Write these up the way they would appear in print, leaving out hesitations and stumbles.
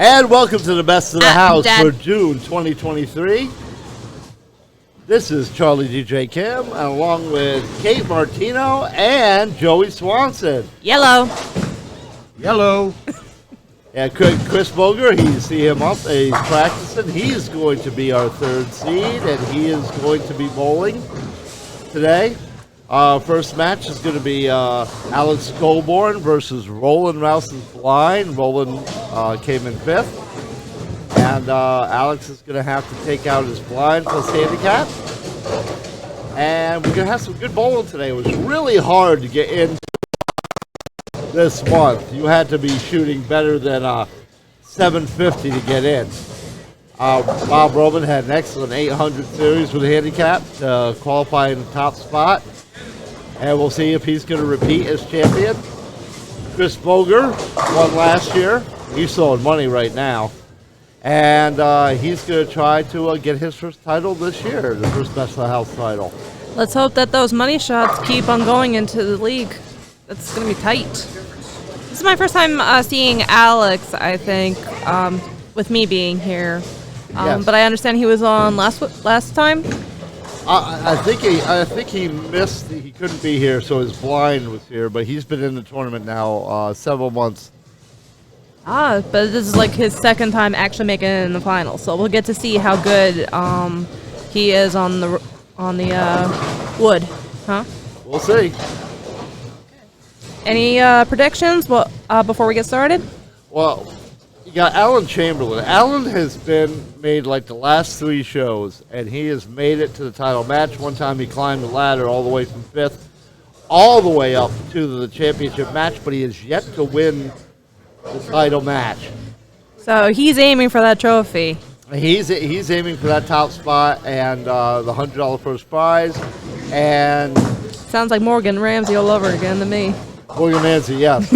And welcome to the Best of the House Dad. for June 2023. This is Charlie DJ Kim, along with Kate Martino and Joey Swanson. Yellow. And Chris Boger, you see him up, he's practicing. He's going to be our third seed, and he is going to be bowling today. First match is going to be Alex Colborn versus Roland Rouse's Blind. Roland came in fifth. And Alex is going to have to take out his blind plus handicap. And we're going to have some good bowling today. It was really hard to get in this month. You had to be shooting better than 750 to get in. Bob Roman had an excellent 800 series with a handicap to qualify in the top spot. And we'll see if he's going to repeat as champion. Chris Boger won last year. He's throwing money right now. And he's going to try to get his first title this year, the first Best of the House title. Let's hope that those money shots keep on going into the league. That's going to be tight. This is my first time seeing Alex, I think, with me being here. Yes. But I understand he was on last time. I think he missed. He couldn't be here, so his blind was here. But he's been in the tournament now several months. But this is like his second time actually making it in the final, so we'll get to see how good he is on the wood, huh? We'll see. Any predictions? Before we get started. Well, you got Alan Chamberlain. Alan has been made like the last three shows, and he has made it to the title match. One time he climbed the ladder all the way from fifth, all the way up to the championship match, but he has yet to win the title match. So he's aiming for that trophy. He's aiming for that top spot and the $100 first prize. And sounds like Morgan Ramsey all over again to me. Morgan Ramsey, yes.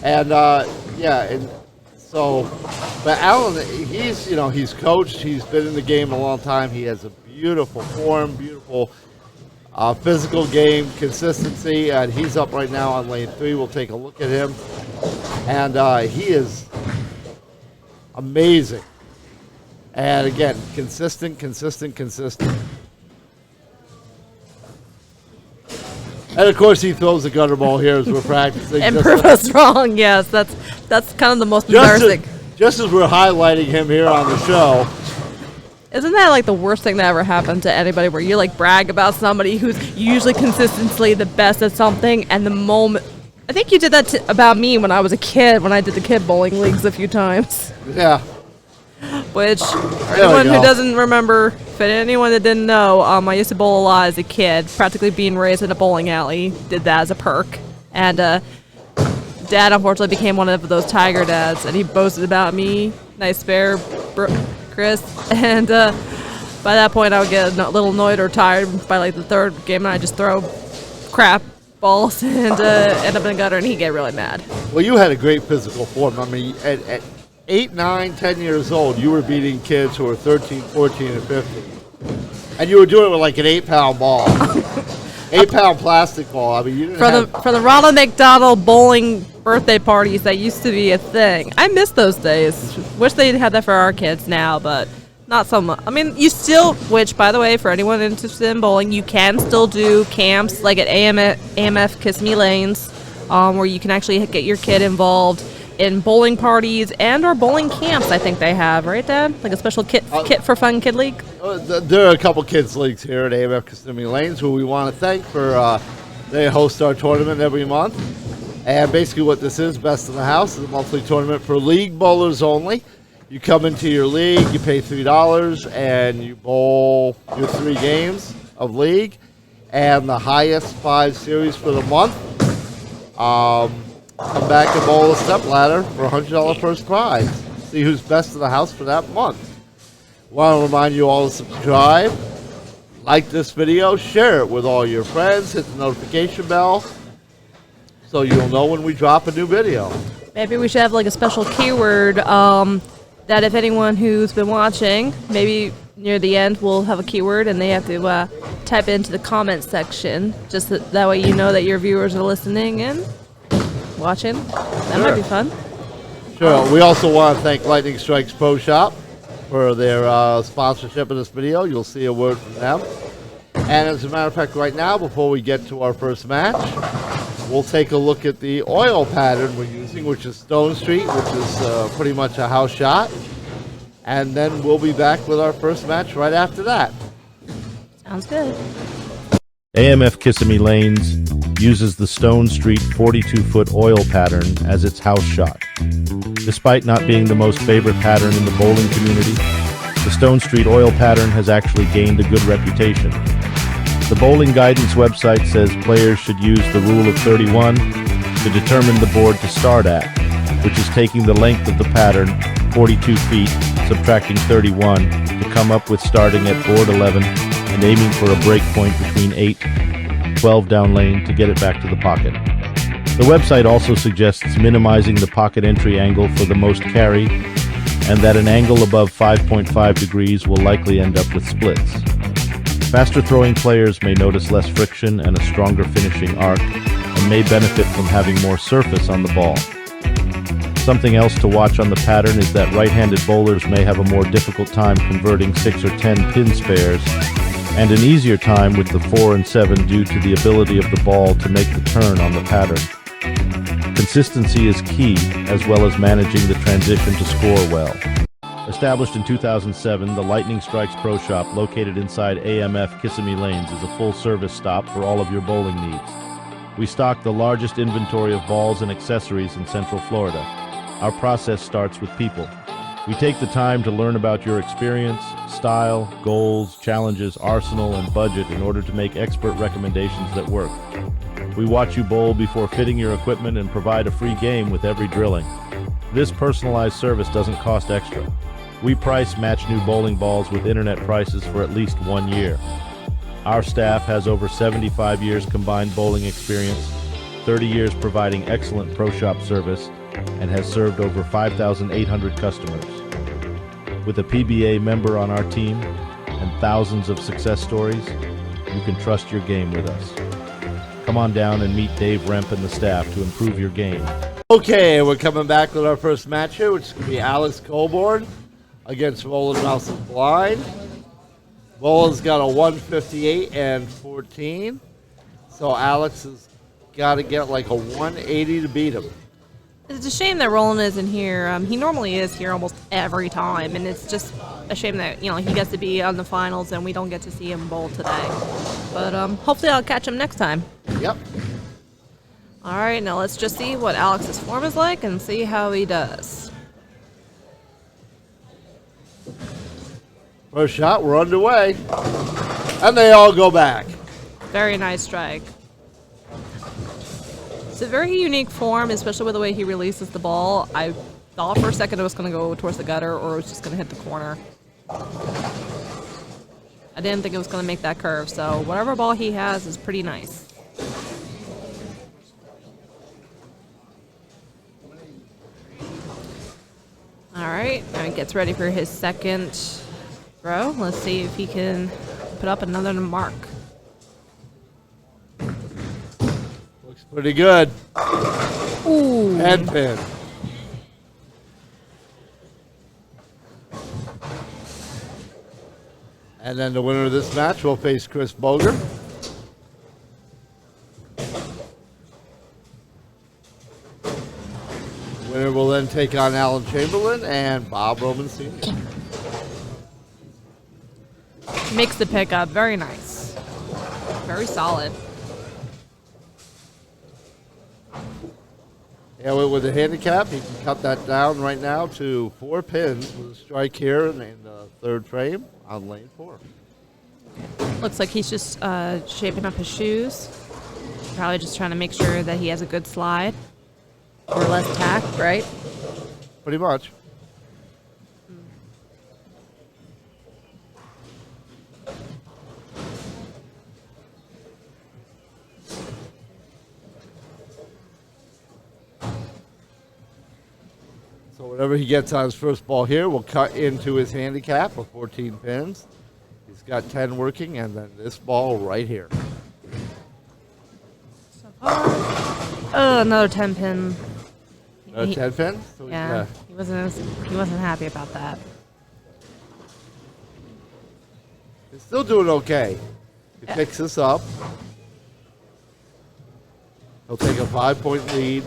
And but Alan, he's coached. He's been in the game a long time. He has a beautiful form, beautiful physical game, consistency, and he's up right now on lane 3. We'll take a look at him. And he is amazing. And again, consistent. And of course, he throws the gutter ball here as we're practicing. And prove us wrong. Yes, that's kind of the most embarrassing. Just as we're highlighting him here on the show. Isn't that like the worst thing that ever happened to anybody, where you like brag about somebody who's usually consistently the best at something, and the moment. I think you did that about me when I was a kid, when I did the kid bowling leagues a few times. Yeah. Which, for anyone who doesn't remember, for anyone that didn't know, I used to bowl a lot as a kid, practically being raised in a bowling alley. Did that as a perk. And Dad, unfortunately, became one of those tiger dads, and he boasted about me, nice bear, Chris. And by that point, I would get a little annoyed or tired by like the third game, and I'd just throw crap balls and end up in the gutter, and he'd get really mad. Well, you had a great physical form. I mean, at 8, 9, 10 years old, you were beating kids who were 13, 14, and 15. And you were doing it with like an 8-pound ball. 8-pound plastic ball. I mean, you didn't for the Ronald McDonald bowling birthday parties, that used to be a thing. I miss those days. Wish they'd had that for our kids now, but not so much. I mean, you still, which, by the way, for anyone interested in bowling, you can still do camps like at AMF Kissimmee Lanes, where you can actually get your kid involved in bowling parties and or bowling camps. I think they have, right, Dad? Like a special kit for fun kid league. There are a couple kids leagues here at AMF Kissimmee Lanes who we want to thank for. They host our tournament every month, and basically what this is, Best of the House, is a monthly tournament for league bowlers only. You come into your league, you pay $3, and you bowl your 3 games of league, and the highest 5 series for the month. Come back and bowl a step ladder for a $100 first prize. See who's best of the house for that month. Want to remind you all to subscribe, like this video, share it with all your friends, hit the notification bell so you'll know when we drop a new video. Maybe we should have like a special keyword that if anyone who's been watching, maybe near the end we'll have a keyword and they have to type into the comment section, just that way you know that your viewers are listening and watching. That might be fun. Sure. We also want to thank Lightning Strikes Pro Shop for their sponsorship of this video. You'll see a word from them. And as a matter of fact, right now, before we get to our first match, we'll take a look at the oil pattern we're using, which is Stone Street, which is pretty much a house shot. And then we'll be back with our first match right after that. Sounds good. AMF Kissimmee Lanes uses the Stone Street 42-foot oil pattern as its house shot. Despite not being the most favorite pattern in the bowling community, the Stone Street oil pattern has actually gained a good reputation. The bowling guidance website says players should use the rule of 31 to determine the board to start at, which is taking the length of the pattern, 42 feet, subtracting 31, to come up with starting at board 11 and aiming for a break point between 8, 12 down lane to get it back to the pocket. The website also suggests minimizing the pocket entry angle for the most carry, and that an angle above 5.5 degrees will likely end up with splits. Faster throwing players may notice less friction and a stronger finishing arc, and may benefit from having more surface on the ball. Something else to watch on the pattern is that right-handed bowlers may have a more difficult time converting 6 or 10 pin spares, and an easier time with the 4 and 7 due to the ability of the ball to make the turn on the pattern. Consistency is key, as well as managing the transition to score well. Established in 2007, the Lightning Strikes Pro Shop, located inside AMF Kissimmee Lanes, is a full-service stop for all of your bowling needs. We stock the largest inventory of balls and accessories in Central Florida. Our process starts with people. We take the time to learn about your experience, style, goals, challenges, arsenal, and budget in order to make expert recommendations that work. We watch you bowl before fitting your equipment and provide a free game with every drilling. This personalized service doesn't cost extra. We price match new bowling balls with internet prices for at least 1 year. Our staff has over 75 years combined bowling experience, 30 years providing excellent pro shop service, and has served over 5,800 customers. With a PBA member on our team and thousands of success stories, you can trust your game with us. Come on down and meet Dave Remp and the staff to improve your game. Okay, we're coming back with our first match here, which is going to be Alex Colborn against Roland Mouse and Blind. Roland's got a 158 and 14, so Alex has got to get like a 180 to beat him. It's a shame that Roland isn't here. He normally is here almost every time, and it's just a shame that he gets to be on the finals and we don't get to see him bowl today. But hopefully I'll catch him next time. Yep. All right, now let's just see what Alex's form is like and see how he does. First shot, we're underway. And they all go back. Very nice strike. It's a very unique form, especially with the way he releases the ball. I thought for a second it was going to go towards the gutter or it was just going to hit the corner. I didn't think it was going to make that curve, so whatever ball he has is pretty nice. Alright, now he gets ready for his second throw. Let's see if he can put up another mark. Looks pretty good. Ooh. Head pin. And then the winner of this match will face Chris Boger. Winner will then take on Alan Chamberlain and Bob Roman Sr. Makes the pickup. Very nice. Very solid. Yeah, with the handicap, he can cut that down right now to 4 pins with a strike here in the third frame on lane 4. Looks like he's just shaping up his shoes. Probably just trying to make sure that he has a good slide. Or less tack, right? Pretty much. So whatever he gets on his first ball here will cut into his handicap with 14 pins. He's got 10 working, and then this ball right here. So far, another 10 pin. He- 10 pin? So Yeah, he wasn't happy about that. He's still doing okay. He picks this up. He'll take a 5-point lead.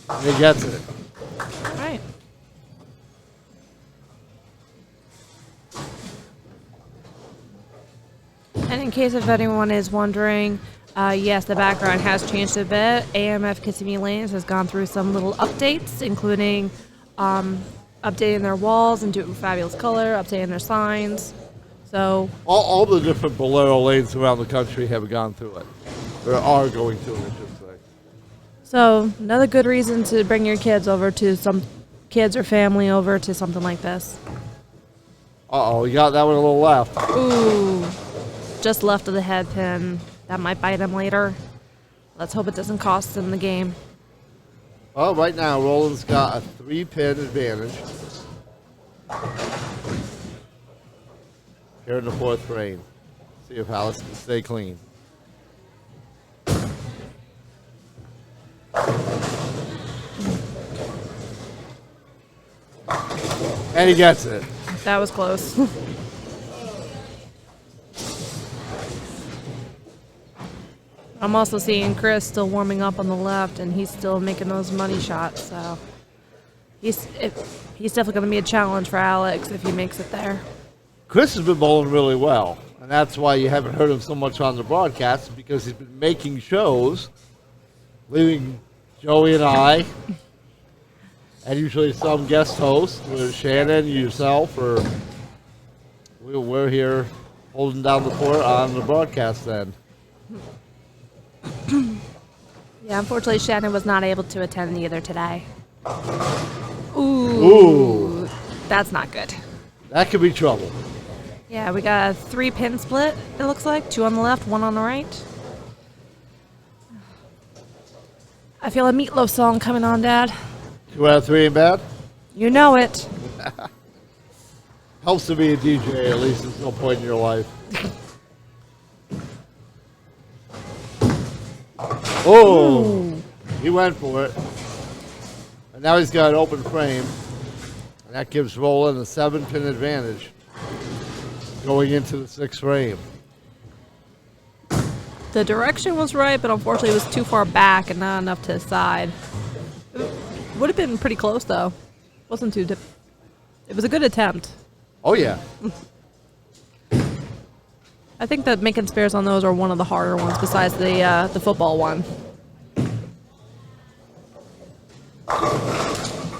And he gets it. All right. And in case if anyone is wondering, yes, the background has changed a bit. AMF Kissimmee Lanes has gone through some little updates, including updating their walls into fabulous color, updating their signs. So All the different Bolero lanes around the country have gone through it. Or are going through it, I should say. So another good reason to bring your kids over to some kids or family over to something like this. Uh-oh, you got that one a little left. Ooh, just left of the head pin. That might bite him later. Let's hope it doesn't cost him the game. Well, right now, Roland's got a 3-pin advantage. Here in the 4th frame. See if Alex can stay clean. And he gets it. That was close. I'm also seeing Chris still warming up on the left, and he's still making those money shots. So he's definitely going to be a challenge for Alex if he makes it there. Chris has been bowling really well, and that's why you haven't heard him so much on the broadcast, because he's been making shows, leaving Joey and I, and usually some guest host, with Shannon, yourself, or we're here holding down the fort on the broadcast end. Yeah, unfortunately, Shannon was not able to attend either today. Ooh. That's not good. That could be trouble. Yeah, we got a 3-pin split, it looks like. 2 on the left, 1 on the right. I feel a Meatloaf song coming on, Dad. 2 out of 3 ain't bad. You know it. Helps to be a DJ, at least at some point in your life. Oh, Ooh. he went for it. And now he's got an open frame. And that gives Roland a 7-pin advantage going into the 6th frame. The direction was right, but unfortunately it was too far back and not enough to the side. It would have been pretty close, though. Wasn't too It was a good attempt. Oh, yeah. I think that making spares on those are one of the harder ones besides the football one.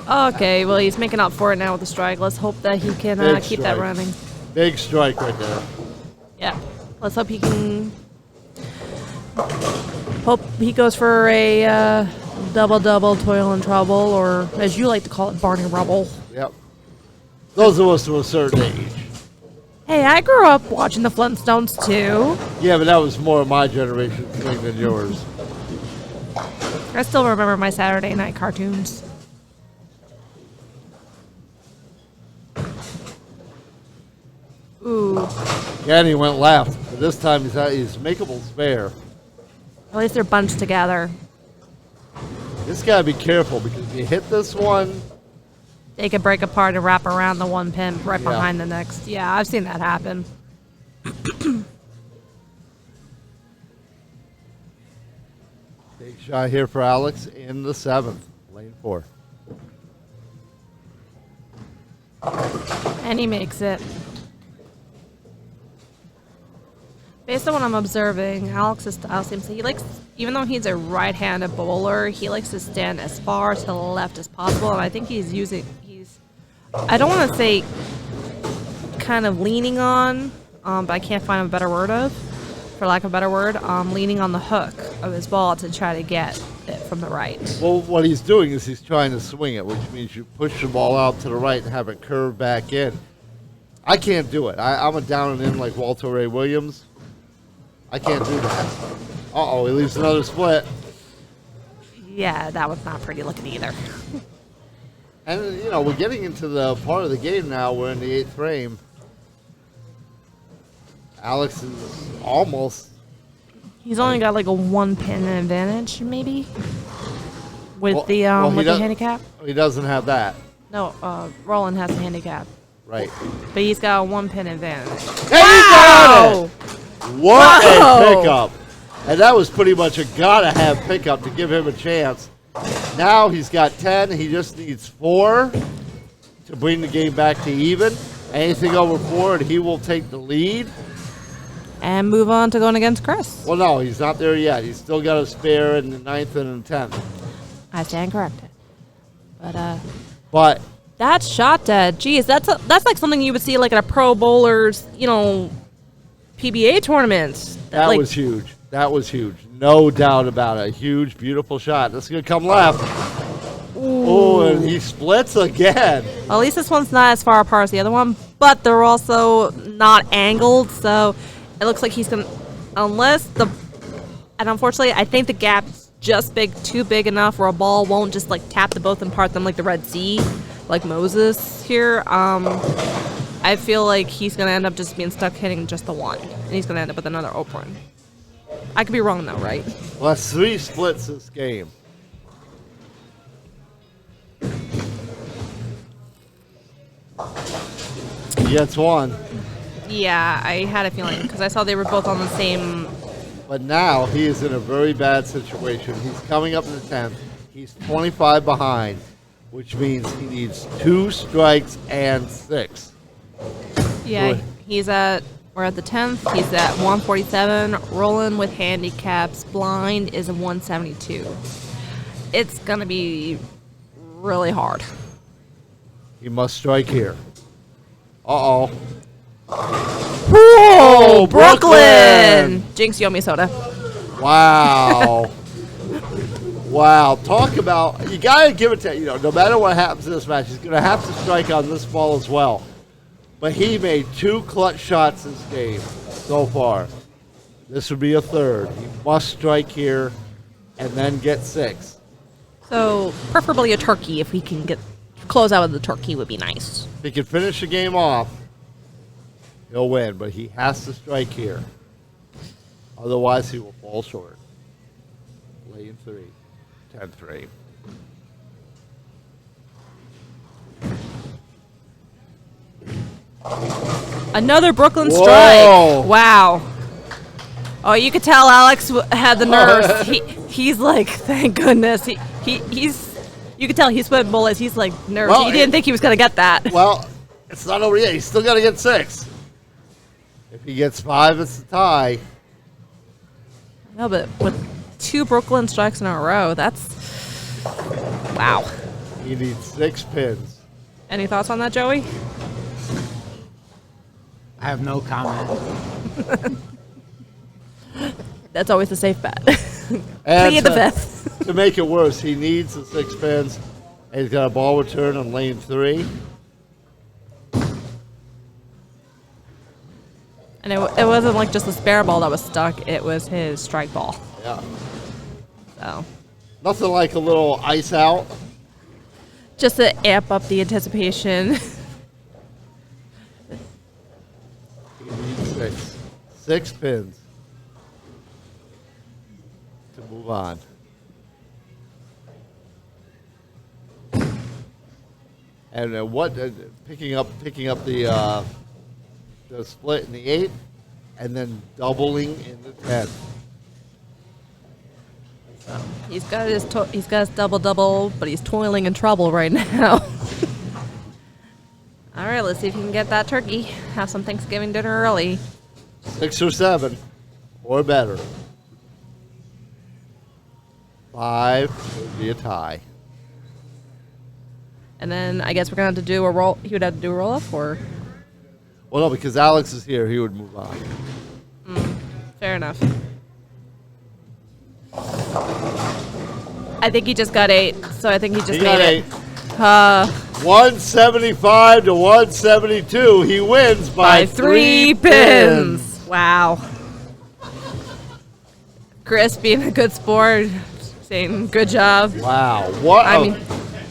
Okay, well, he's making up for it now with the strike. Let's hope that he can Big keep that strike. running. Big strike right there. Yeah. Let's hope he can... Hope he goes for a double-double, toil and trouble, or as you like to call it, Barney Rubble. Yep. Those of us to a certain age. Hey, I grew up watching the Flintstones, too. Yeah, but that was more of my generation's thing than yours. I still remember my Saturday night cartoons. Ooh. Yeah, and he went left. But this time he's makeable spare. At least they're bunched together. Just gotta be careful, because if you hit this one, They could break apart and wrap around the one pin right Yeah. behind the next. Yeah, I've seen that happen. big shot here for Alex in the 7th, lane 4. And he makes it. Based on what I'm observing, Alex's style seems he likes, even though he's a right-handed bowler, he likes to stand as far to the left as possible. And I think he's, I don't want to say kind of leaning on, but I can't find a better word for lack of a better word, leaning on the hook of his ball to try to get it from the right. Well, what he's doing is he's trying to swing it, which means you push the ball out to the right and have it curve back in. I can't do it. I'm a down and in like Walter Ray Williams. I can't do that. Uh-oh, he leaves another split. Yeah, that was not pretty looking either. And, you know, we're getting into the part of the game now. We're in the 8th frame. Alex is almost He's only got like a 1 pin advantage, maybe, with the handicap. He doesn't have that. No, Roland has a handicap. Right. But he's got a 1 pin advantage. And he got it! What Whoa! a pickup! And that was pretty much a gotta-have pickup to give him a chance. Now he's got 10. He just needs 4 to bring the game back to even. Anything over 4, and he will take the lead. And move on to going against Chris. Well, no, he's not there yet. He's still got a spare in the 9th and the 10th. I stand corrected. But that's shot dead. Jeez, that's like something you would see like at a pro bowler's, PBA tournament. that was huge. That was huge. No doubt about it. A huge, beautiful shot. This is going to come left. Oh, and he splits again. Well, at least this one's not as far apart as the other one, but they're also not angled, so it looks like he's going to, and unfortunately, I think the gap's just too big enough where a ball won't just like tap the both and part them like the Red Sea, like Moses here. I feel like he's going to end up just being stuck hitting just the one, and he's going to end up with another open. I could be wrong though, right? Well, that's 3 splits this game. He gets 1. Yeah, I had a feeling because I saw they were both on the same. But now he is in a very bad situation. He's coming up in the 10th. He's 25 behind, which means he needs 2 strikes and 6. Yeah, Good. we're at the 10th. He's at 147. Rolling with handicaps. Blind is a 172. It's going to be really hard. He must strike here. Uh-oh. Whoa, Brooklyn! Jinx Yomi Soda. Wow. Wow. Talk about, you got to give it to, no matter what happens in this match, he's going to have to strike on this ball as well. But he made 2 clutch shots this game so far. This would be a 3rd. He must strike here and then get 6. So, preferably a turkey. If we can close out with the turkey would be nice. If he can finish the game off, he'll win, but he has to strike here. Otherwise, he will fall short. Lane 3, 10-3. Another Brooklyn Whoa. strike. Wow. Oh, you could tell Alex had the nerves. He's like, thank goodness. He's. You could tell he's sweating bullets. He's like nervous. Well, he didn't think he was gonna get that. Well, it's not over yet. He's still got to get 6. If he gets 5, it's a tie. No, but with 2 Brooklyn strikes in a row, that's wow. He needs 6 pins. Any thoughts on that, Joey? I have no comment. That's always a safe bet. And Plead the 5th. to make it worse, he needs the 6 pins. And he's got a ball return on lane 3. And it wasn't like just a spare ball that was stuck. It was his strike ball. Yeah. So Nothing like a little ice out. just to amp up the anticipation. He needs 6. 6 pins to move on. And picking up the split in the 8th, and then doubling in the 10th. He's got his double, but he's toiling in trouble right now. All right, let's see if he can get that turkey. Have some Thanksgiving dinner early. 6 or 7, or better. 5 would be a tie. And then I guess we're gonna have to do a roll. He would have to do a roll up, or Well, no, because Alex is here, he would move on. fair enough. I think he just got 8, so I think he just He made got it. 8. 175 to 172. He wins by 3 pins. Wow. Chris being a good sport, saying good job. Wow.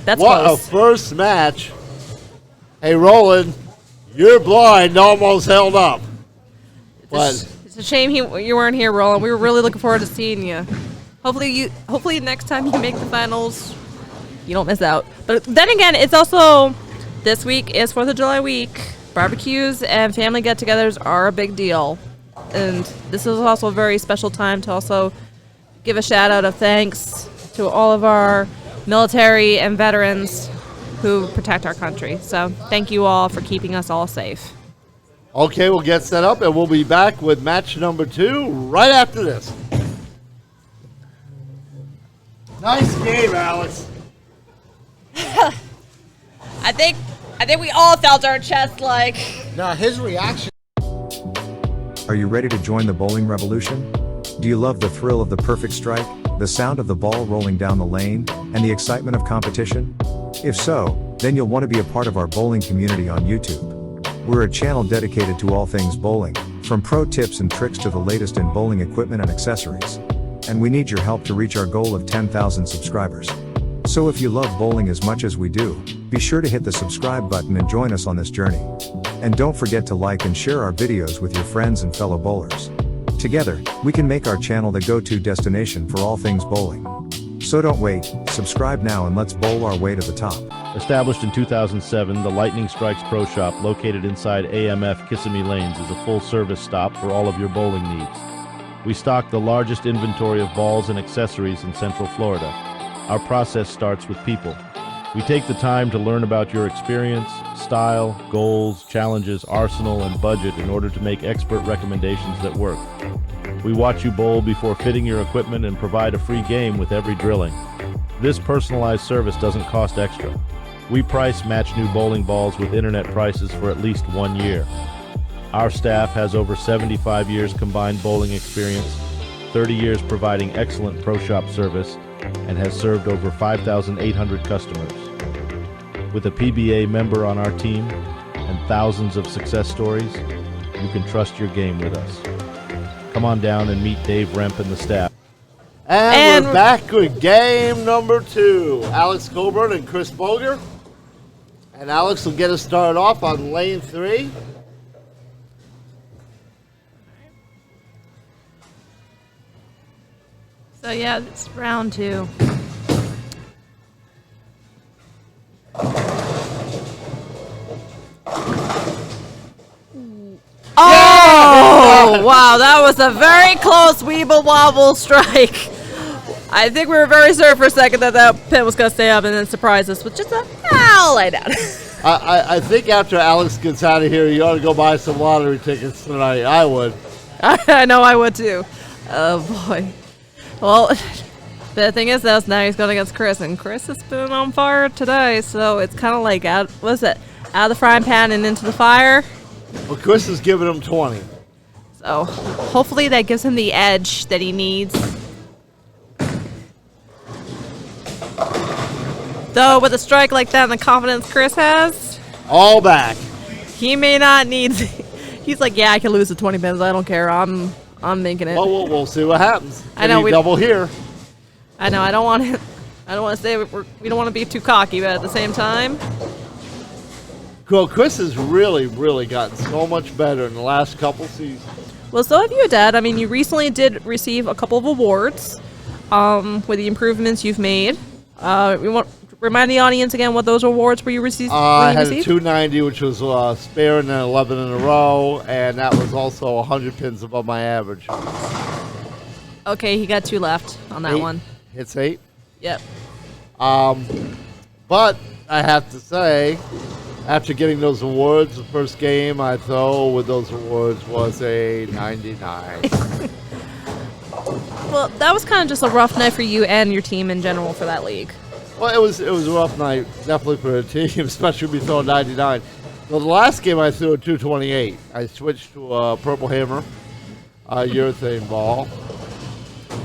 That's what close. a first match. Hey, Roland, your blind almost held up. But It's It's a shame you weren't here, Roland. We were really looking forward to seeing you. Hopefully next time you make the finals, you don't miss out. But then again, it's also this week is 4th of July week. Barbecues and family get-togethers are a big deal, and this is also a very special time to also give a shout out of thanks to all of our military and veterans who protect our country. So thank you all for keeping us all safe. Okay, we'll get set up, and we'll be back with match number 2 right after this. Nice game, Alex. I think we all felt our chest like. No, his reaction. Are you ready to join the bowling revolution? Do you love the thrill of the perfect strike, the sound of the ball rolling down the lane, and the excitement of competition? If so, then you'll want to be a part of our bowling community on YouTube. We're a channel dedicated to all things bowling, from pro tips and tricks to the latest in bowling equipment and accessories. And we need your help to reach our goal of 10,000 subscribers. So if you love bowling as much as we do, be sure to hit the subscribe button and join us on this journey. And don't forget to like and share our videos with your friends and fellow bowlers. Together, we can make our channel the go-to destination for all things bowling. So don't wait, subscribe now and let's bowl our way to the top. Established in 2007, the Lightning Strikes Pro Shop, located inside AMF Kissimmee Lanes, is a full-service stop for all of your bowling needs. We stock the largest inventory of balls and accessories in Central Florida. Our process starts with people. We take the time to learn about your experience, style, goals, challenges, arsenal, and budget in order to make expert recommendations that work. We watch you bowl before fitting your equipment and provide a free game with every drilling. This personalized service doesn't cost extra. We price match new bowling balls with internet prices for at least 1 year. Our staff has over 75 years combined bowling experience, 30 years providing excellent pro shop service, and has served over 5,800 customers. With a PBA member on our team and thousands of success stories, you can trust your game with us. Come on down and meet Dave Remp and the staff. And we're back with game number 2. Alex Coburn and Chris Boger. And Alex will get us started off on lane 3. So yeah, it's round 2. Oh, wow, that was a very close weeble wobble strike. I think we were very certain for a second that that pin was going to stay up and then surprise us with just a lay down. I think after Alex gets out of here, you ought to go buy some lottery tickets tonight. I would. I know I would too. Oh, boy. Well, the thing is, though, now he's going against Chris, and Chris has been on fire today, so it's kind of like, out of the frying pan and into the fire. Well, Chris is giving him 20. So hopefully that gives him the edge that he needs. Though with a strike like that and the confidence Chris has, All back. he may not need. He's like, yeah, I can lose the 20 pins. I don't care. I'm making it. Well, we'll see what happens. I know, we double here. I know. I don't want to say we don't want to be too cocky, but at the same time, Well, Chris has really gotten so much better in the last couple seasons. well, so have you, Dad. I mean, you recently did receive a couple of awards with the improvements you've made. We want remind the audience again what those awards were you received. I had a 290, which was spare, and then 11 in a row, and that was also 100 pins above my average. Okay, he got 2 left on that 8. one. It's 8. Yep. But I have to say, after getting those awards, the first game I throw with those awards was a 99. Well, that was kind of just a rough night for you and your team in general for that league. Well, it was a rough night, definitely for a team, especially when we throw a 99. Well, the last game I threw a 228. I switched to a Purple Hammer, a urethane ball,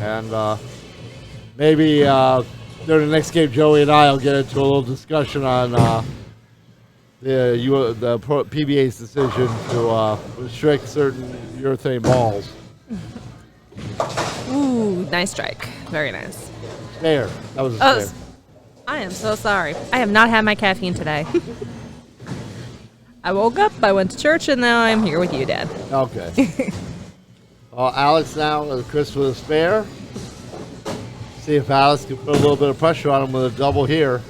and maybe during the next game, Joey and I will get into a little discussion on the PBA's decision to restrict certain urethane balls. Ooh, nice strike. Very nice. Spare. That was a spare. I am so sorry. I have not had my caffeine today. I woke up, I went to church, and now I'm here with you, Dad. Okay. Alex now, Chris with a spare. See if Alex can put a little bit of pressure on him with a double here.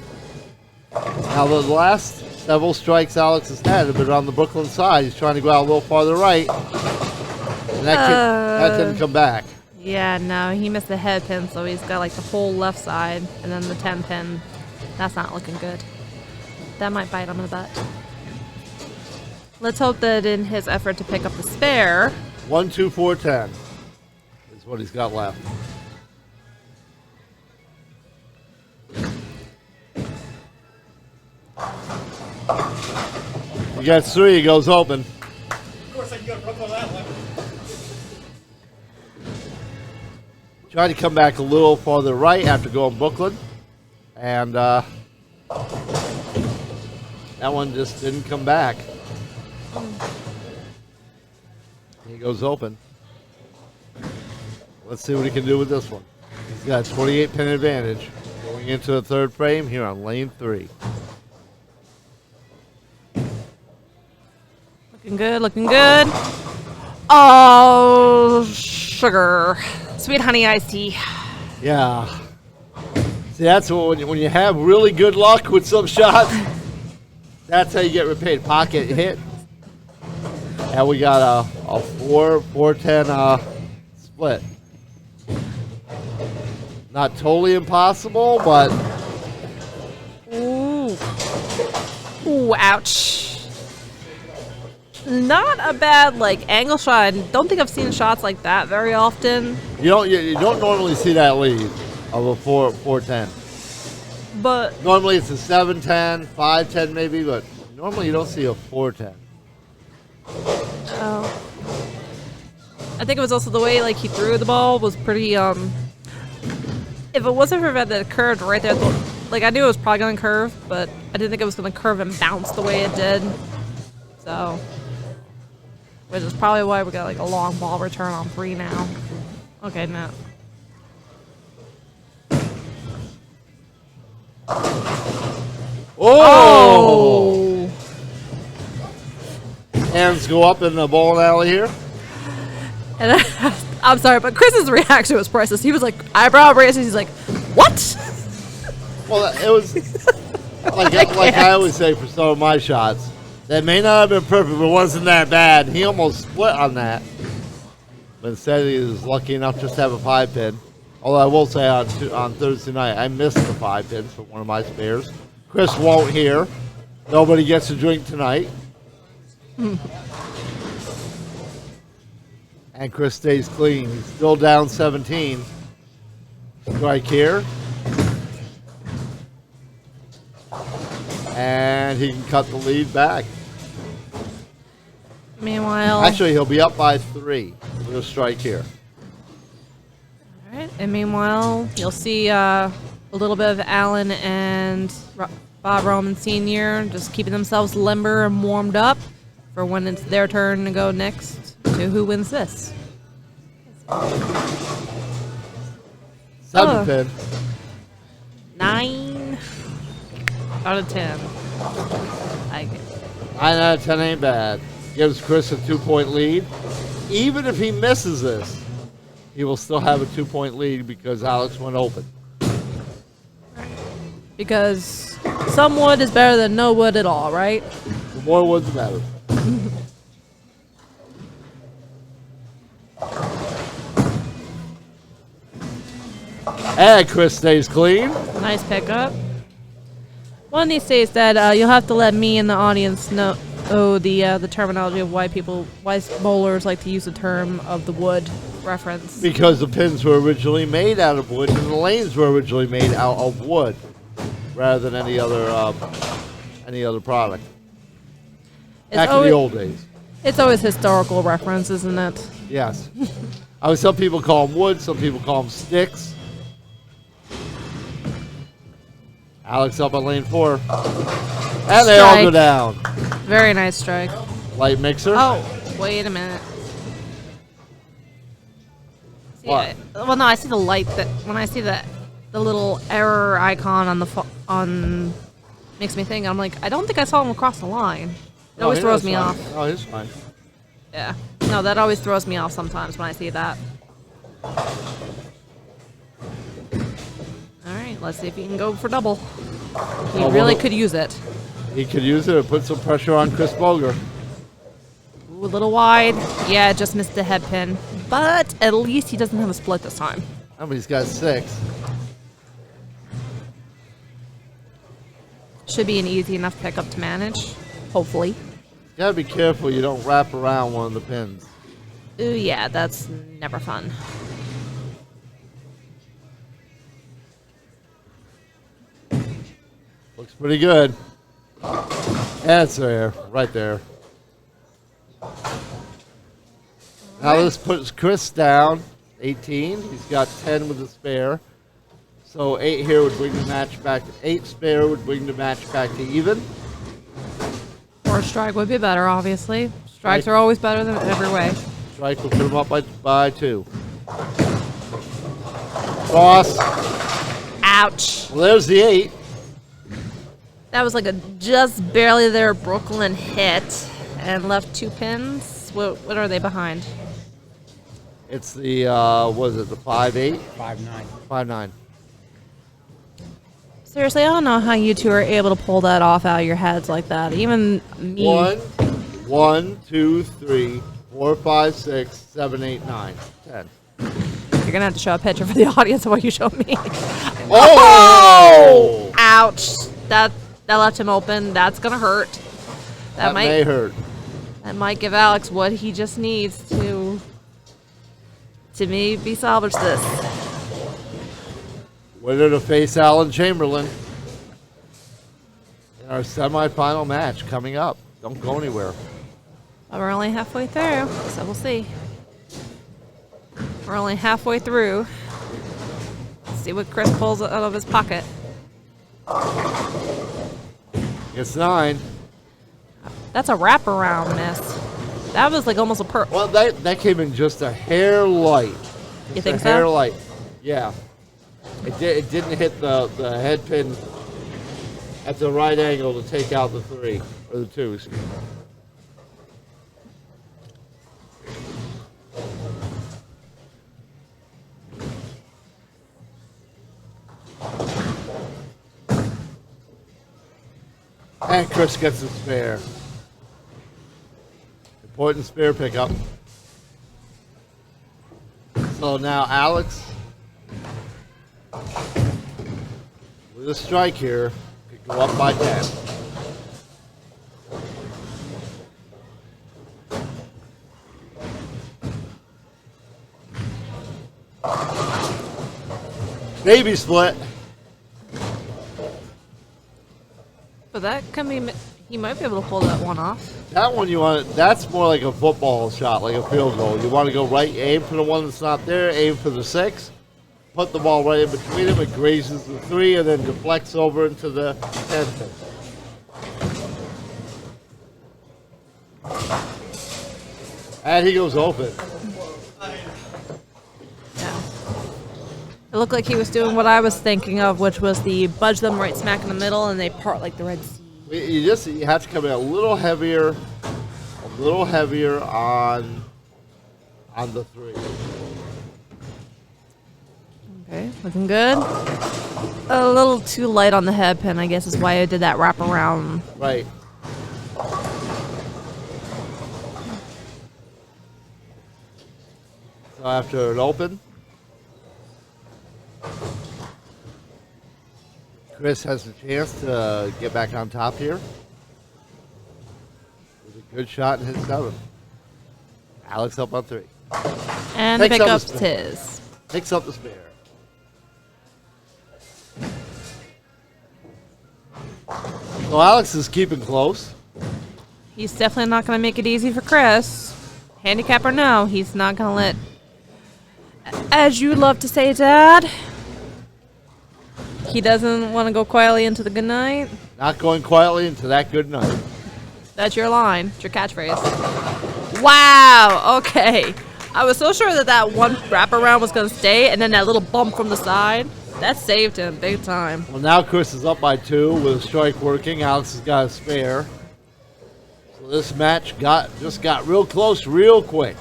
Now the last several strikes Alex has had have been on the Brooklyn side. He's trying to go out a little farther right. And that didn't come back. Yeah, no, he missed the head pin, so he's got like the whole left side and then the 10 pin. That's not looking good. That might bite him in the butt. Let's hope that in his effort to pick up the spare. 1, 2, 4, 10 is what he's got left. He gets 3, he goes open. Of course, I can go rub on that one. Tried to come back a little farther right after going Brooklyn. And that one just didn't come back. He goes open. Let's see what he can do with this one. He's got a 28 pin advantage going into the third frame here on lane 3. Looking good, looking good. Oh, sugar. Sweet honey iced tea. Yeah. See, that's when you have really good luck with some shots, that's how you get repaid. Pocket hit. And we got a 4-10 split. Not totally impossible, but... Ooh. Ooh, ouch. Not a bad, like, angle shot. I don't think I've seen shots like that very often. You don't normally see that lead of a 4-10. But... Normally it's a 7-10, 5-10 maybe, but normally you don't see a 4-10. Oh. I think it was also the way, like, he threw the ball was pretty, if it wasn't for that it curved right there, like, I knew it was probably going to curve, but I didn't think it was going to curve and bounce the way it did. So, which is probably why we got, like, a long ball return on 3 now. Okay, no. Oh! Hands go up in the bowling alley here. And I'm sorry, but Chris's reaction was priceless. He was like, eyebrow raises. He's like, what? Well, it was like I always say for some of my shots, that may not have been perfect, but it wasn't that bad. He almost split on that. But instead, he was lucky enough just to have a 5-pin. Although I will say on Thursday night, I missed the 5-pin for one of my spares. Chris won't hear. Nobody gets a drink tonight. And Chris stays clean. He's still down 17. Strike here. And he can cut the lead back. Meanwhile... Actually, he'll be up by 3 with a strike here. Alright, and meanwhile, you'll see a little bit of Alan and Bob Roman Sr. just keeping themselves limber and warmed up for when it's their turn to go next to who wins this. 7-pin. 9 out of 10. I get 9 out of 10 ain't bad. Gives Chris a 2-point lead. Even if he misses this, he will still have a 2-point lead because Alex went open. Because some wood is better than no wood at all, right? The more wood, the better. And Chris stays clean. Nice pickup. One of these days, Dad, you'll have to let me and the audience know the terminology of why bowlers like to use the term of the wood reference. Because the pins were originally made out of wood and the lanes were originally made out of wood rather than any other product. Back in the old days. It's always historical reference, isn't it? Yes. Some people call them wood, some people call them sticks. Alex up on lane 4. And they all go down. Very nice strike. Light mixer. Oh, wait a minute. See, What? Well, no, I see the light that when I see the little error icon on makes me think. I'm like, I don't think I saw him across the line. It always throws me off. Oh, he's fine. Yeah. No, know, that always throws me off sometimes when I see that. Alright, let's see if he can go for double. He really could use it. He could use it and put some pressure on Chris Boger. Ooh, a little wide. Yeah, just missed the head pin. But at least he doesn't have a split this time. I mean, he's got 6. Should be an easy enough pickup to manage. Hopefully. You gotta be careful you don't wrap around one of the pins. Ooh, yeah, that's never fun. Looks pretty good. That's there, right there. Now this puts Chris down, 18. He's got 10 with a spare. So 8 here would bring the match back. 8 spare would bring the match back to even. Or a strike would be better, obviously. Strikes are always better than every way. Strike will put him up by 2. Cross. Ouch. Well, there's the 8. That was like a just barely there Brooklyn hit and left 2 pins. What are they behind? It's the, what is it, the 5-8? 5-9. 5-9. Seriously, I don't know how you two are able to pull that off out of your heads like that. Even me. 1, 2, 3, 4, 5, 6, 7, 8, 9, 10. You're gonna have to show a picture for the audience of what you showed me. Oh! Ouch! That left him open. That's gonna hurt. That may hurt. That might give Alex what he just needs to maybe salvage this. Winner to face Alan Chamberlain in our semifinal match coming up. Don't go anywhere. Well, we're only halfway through, so we'll see. We're only halfway through. Let's see what Chris pulls out of his pocket. It's 9. That's a wraparound miss. That was like almost a Well, that came in just a hair light. You think a hair so? light. Yeah. It didn't hit the head pin at the right angle to take out the 3 or the 2. Excuse me. And Chris gets a spare. Important spare pickup. So now Alex, with a strike here, could go up by 10. Baby split. But that can be. He might be able to pull that one off. That one that's more like a football shot, like a field goal. You want to go right, aim for the one that's not there, aim for the 6, put the ball right in between them, it grazes the 3, and then deflects over into the 10 pin. And he goes open. Yeah. It looked like he was doing what I was thinking of, which was the budge them right smack in the middle, and they part like the Red Sea. You have to come in a little heavier on the 3. Okay, looking good. A little too light on the head pin, I guess, is why I did that wrap around. Right. So after an open, Chris has a chance to get back on top here. With a good shot and hit 7. Alex up on 3. And the Takes up pickup's the spare. his. Picks up the spare. So Alex is keeping close. He's definitely not going to make it easy for Chris. Handicap or no, he's not going to let... As you love to say, Dad, he doesn't want to go quietly into the good night. Not going quietly into that good night. That's your line. It's your catchphrase. Wow. Okay. I was so sure that one wraparound was going to stay, and then that little bump from the side, that saved him big time. Well, now Chris is up by 2 with a strike working. Alex has got a spare. So So this match just got real close real quick.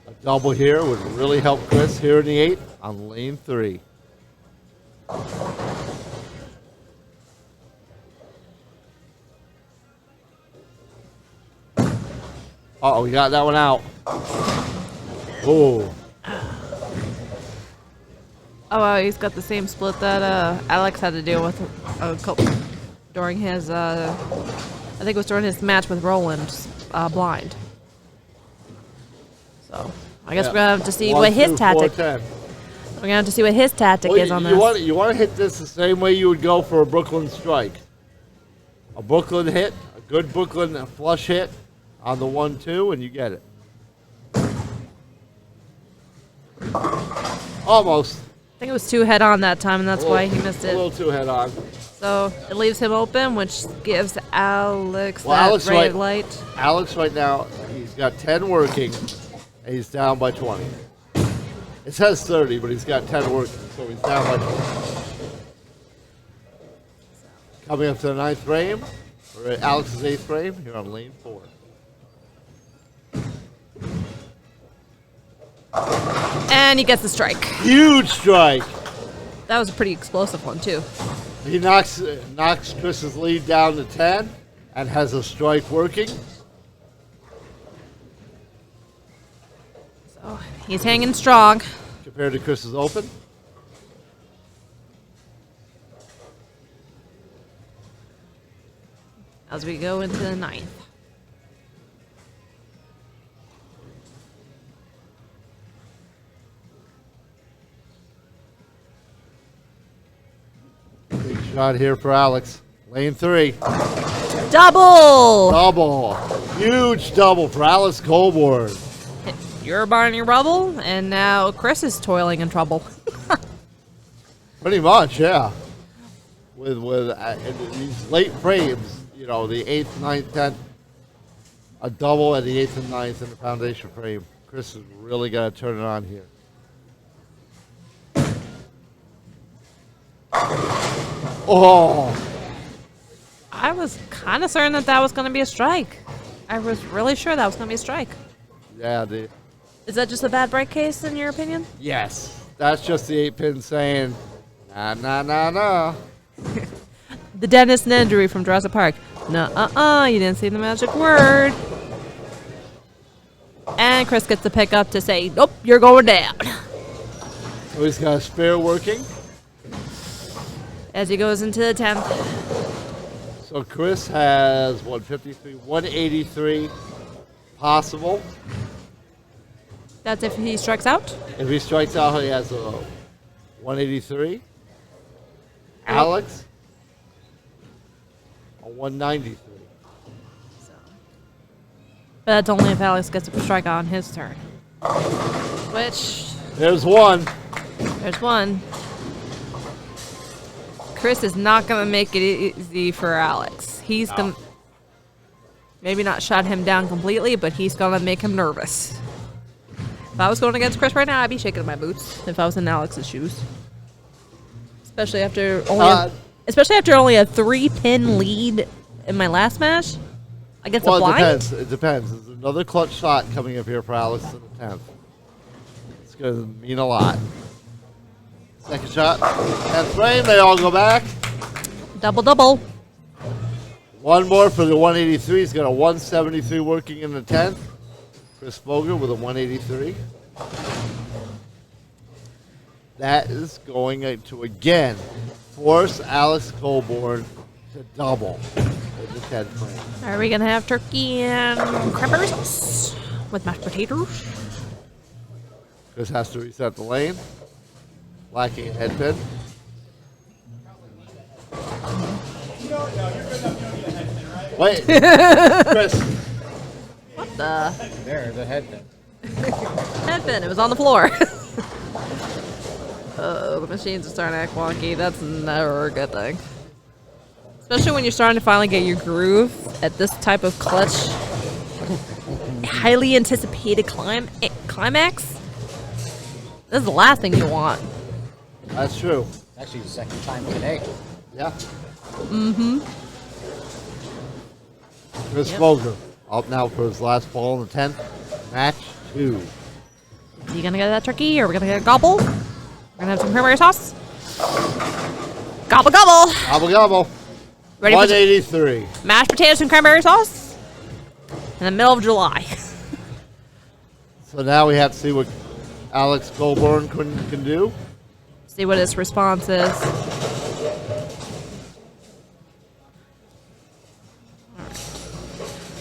A double here would really help Chris here in the 8th on lane 3. Uh-oh, we got that one out. Oh. Oh, wow, he's got the same split that Alex had to deal with during his, I think it was during his match with Roland, blind. So, I guess we're going to have to see what his tactic... We're going to have to see what his tactic is on this. You want to hit this the same way you would go for a Brooklyn strike. A Brooklyn hit, a good Brooklyn flush hit on the 1-2, and you get it. Almost. I think it was 2 head-on that time, and that's why he missed it. A little too head-on. So it leaves him open, which gives Alex that red light. Alex right now, he's got 10 working, and he's down by 20. It says 30, but he's got 10 working, so he's down by 20. Coming up to the 9th frame, or Alex's 8th frame, here on lane 4. And he gets the strike. Huge strike. That was a pretty explosive one, too. He knocks Chris's lead down to 10 and has a strike working. So he's hanging strong. Compared to Chris's open. As we go into the 9th. Big shot here for Alex. Lane 3. Double! Double. Huge double for Alex Colborn. You're Barney Rubble, and now Chris is toiling in trouble. Pretty much, yeah. With in these late frames, you know, the 8th, 9th, 10th, a double at the 8th and 9th in the foundation frame. Chris has really got to turn it on here. Oh! I was kind of certain that was going to be a strike. I was really sure that was going to be a strike. Yeah, Is that just a bad break case, in your opinion? yes. That's just the 8-pin saying, nah, nah, nah, nah. The Dennis Nedry from Jurassic Park. No, you didn't see the magic word. And Chris gets the pick up to say, nope, you're going down. So he's got a spare working. As he goes into the 10th. So Chris has 153, 183 possible. That's if he strikes out? If he strikes out, he has a 183. Alex, a 193. But that's only if Alex gets a strike on his turn. Which, There's one. there's one. Chris is not going to make it easy for Alex. He's going to maybe not shut him down completely, but he's going to make him nervous. If I was going against Chris right now, I'd be shaking my boots if I was in Alex's shoes. Especially after only a 3-pin lead in my last match against a blind. It depends. There's another clutch shot coming up here for Alex in the 10th. It's going to mean a lot. Second shot, 10th frame. They all go back. Double. One more for the 183. He's got a 173 working in the 10th. Chris Boger with a 183. That is going to, again, force Alex Colborn to double in the 10th frame. Are we going to have turkey and crackers with mashed potatoes? Chris has to reset the lane. Lacking a head pin. Wait. Chris. What the? There's a head pin. Headpin. It was on the floor. The machines are starting to act wonky. That's never a good thing. Especially when you're starting to finally get your groove at this type of clutch, highly anticipated climax. This is the last thing you want. That's true. Actually, the second time today. Yeah. Chris Vogler up now for his last ball in the 10th. Match 2. Are you gonna get that turkey, or are we gonna get a gobble? We're gonna have some cranberry sauce. Gobble gobble. Gobble gobble. Ready for 183. mashed potatoes and cranberry sauce in the middle of July. So now we have to see what Alex Goldborn can do. See what his response is.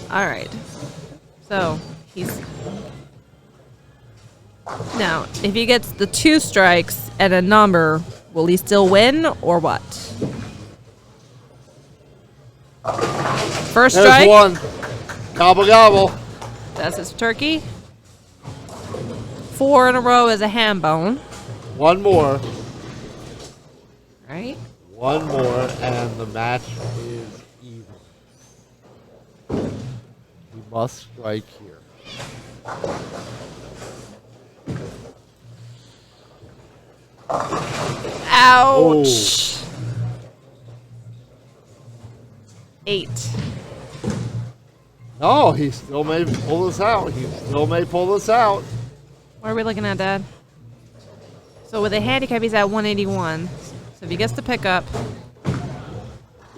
All right. So he's now. If he gets the 2 strikes and a number, will he still win or what? First There's strike. 1. Gobble gobble. That's his turkey. 4 in a row is a ham bone. 1 more. Right. 1 more, and the match is even. He must strike here. Ouch. 8. No, he still may pull this out. He still may pull this out. What are we looking at, Dad? So with a handicap, he's at 181. So if he gets the pickup.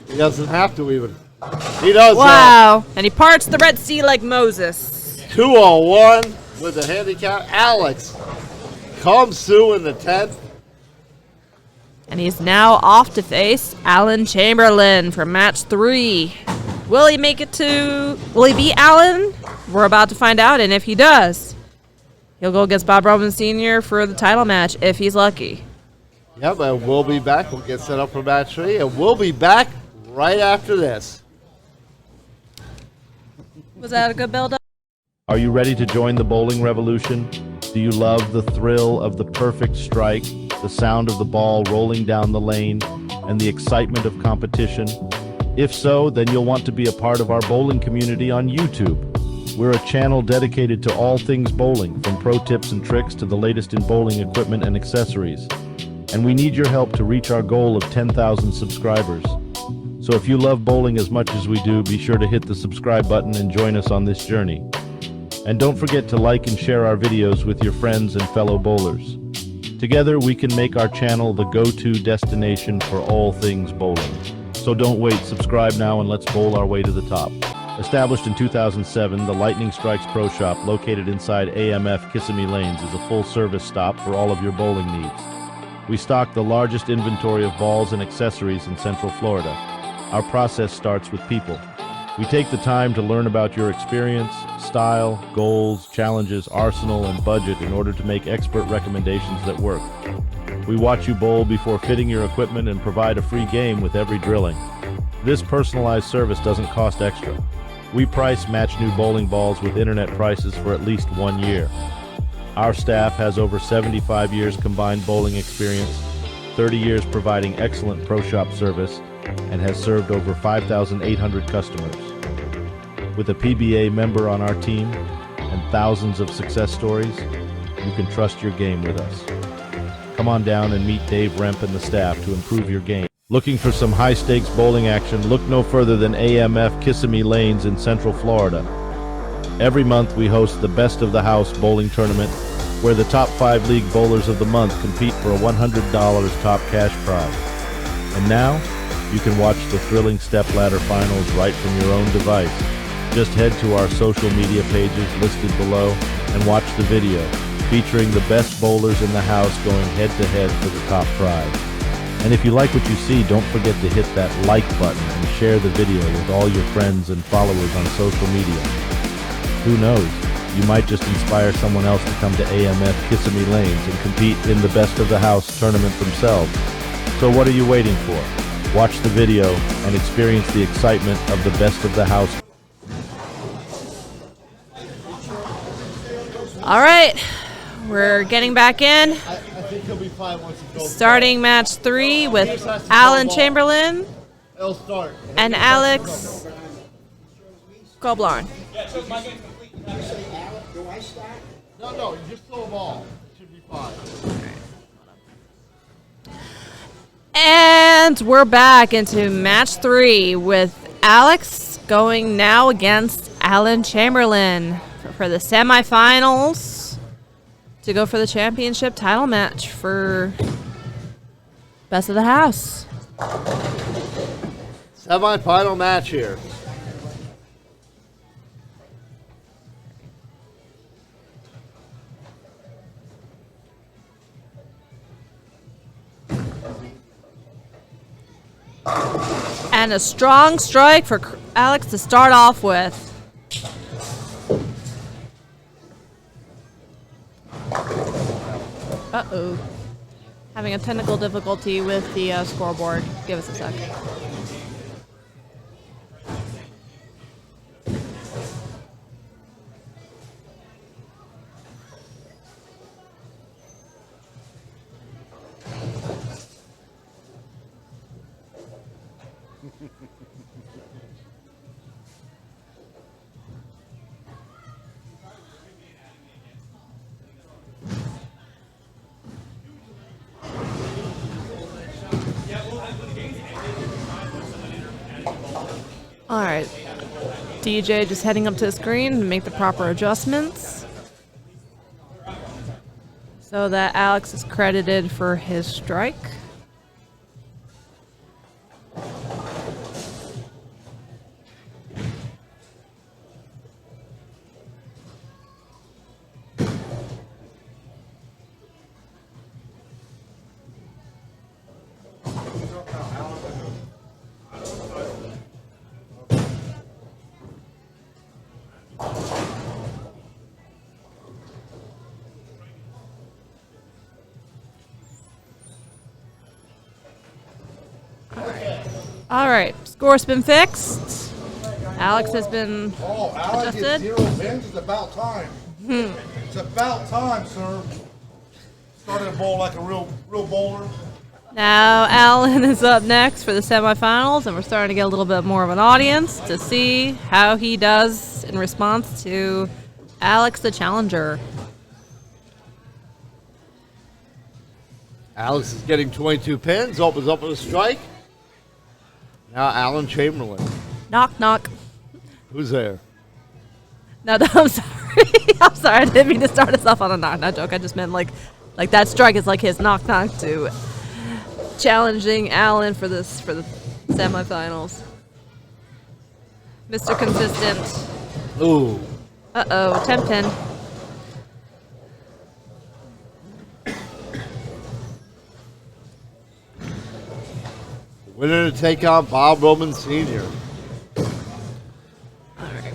He doesn't have to even. He does. Wow. And he parts the Red Sea like Moses. 201 with the handicap. Alex comes through in the 10th. And he's now off to face Alan Chamberlain for match 3. Will he make it to... Will he beat Alan? We're about to find out. And if he does, he'll go against Bob Robbins Sr. for the title match if he's lucky. Yep, and we'll be back. We'll get set up for match 3, and we'll be back right after this. Was that a good build-up? Are you ready to join the bowling revolution? Do you love the thrill of the perfect strike, the sound of the ball rolling down the lane, and the excitement of competition? If so, then you'll want to be a part of our bowling community on YouTube. We're a channel dedicated to all things bowling, from pro tips and tricks to the latest in bowling equipment and accessories. And we need your help to reach our goal of 10,000 subscribers. So if you love bowling as much as we do, be sure to hit the subscribe button and join us on this journey. And don't forget to like and share our videos with your friends and fellow bowlers. Together, we can make our channel the go-to destination for all things bowling. So don't wait, subscribe now and let's bowl our way to the top. Established in 2007, the Lightning Strikes Pro Shop, located inside AMF Kissimmee Lanes, is a full-service stop for all of your bowling needs. We stock the largest inventory of balls and accessories in Central Florida. Our process starts with people. We take the time to learn about your experience, style, goals, challenges, arsenal, and budget in order to make expert recommendations that work. We watch you bowl before fitting your equipment and provide a free game with every drilling. This personalized service doesn't cost extra. We price match new bowling balls with internet prices for at least 1 year. Our staff has over 75 years combined bowling experience, 30 years providing excellent pro shop service, and has served over 5,800 customers. With a PBA member on our team and thousands of success stories, you can trust your game with us. Come on down and meet Dave Remp and the staff to improve your game. Looking for some high-stakes bowling action? Look no further than AMF Kissimmee Lanes in Central Florida. Every month we host the Best of the House bowling tournament, where the top 5 league bowlers of the month compete for a $100 top cash prize. And now, you can watch the thrilling stepladder finals right from your own device. Just head to our social media pages listed below and watch the video, featuring the best bowlers in the house going head-to-head for the top prize. And if you like what you see, don't forget to hit that like button and share the video with all your friends and followers on social media. Who knows, you might just inspire someone else to come to AMF Kissimmee Lanes and compete in the Best of the House tournament themselves. So what are you waiting for? Watch the video and experience the excitement of the Best of the House. All right. We're getting back in. I think he'll be fine once he goes. Starting match 3 with Alan Chamberlain He'll start. and Alex Goblarn. No, you just throw a ball. It should be fine. And we're back into match 3 with Alex going now against Alan Chamberlain for the semifinals to go for the championship title match for Best of the House. Semi-final match here. And a strong strike for Alex to start off with. Uh-oh. Having a technical difficulty with the scoreboard. Give us a sec. Alright. DJ just heading up to the screen to make the proper adjustments so that Alex is credited for his strike. Alright, score's been fixed. Alex has been Alex adjusted. 0 pins. It's about time. It's about time, sir. Started to bowl like a real bowler. Now Alan is up next for the semifinals, and we're starting to get a little bit more of an audience to see how he does in response to Alex the challenger. Alex is getting 22 pins, opens up with a strike. Now Alan Chamberlain. Knock, knock. Who's there? No, I'm sorry. I'm sorry. I didn't mean to start us off on a knock knock joke. I just meant like that strike is like his knock knock to challenging Alan for the semifinals. Mr. Consistent. Ooh. Uh-oh, 10-10. Winner to take on Bob Roman Sr. Alright.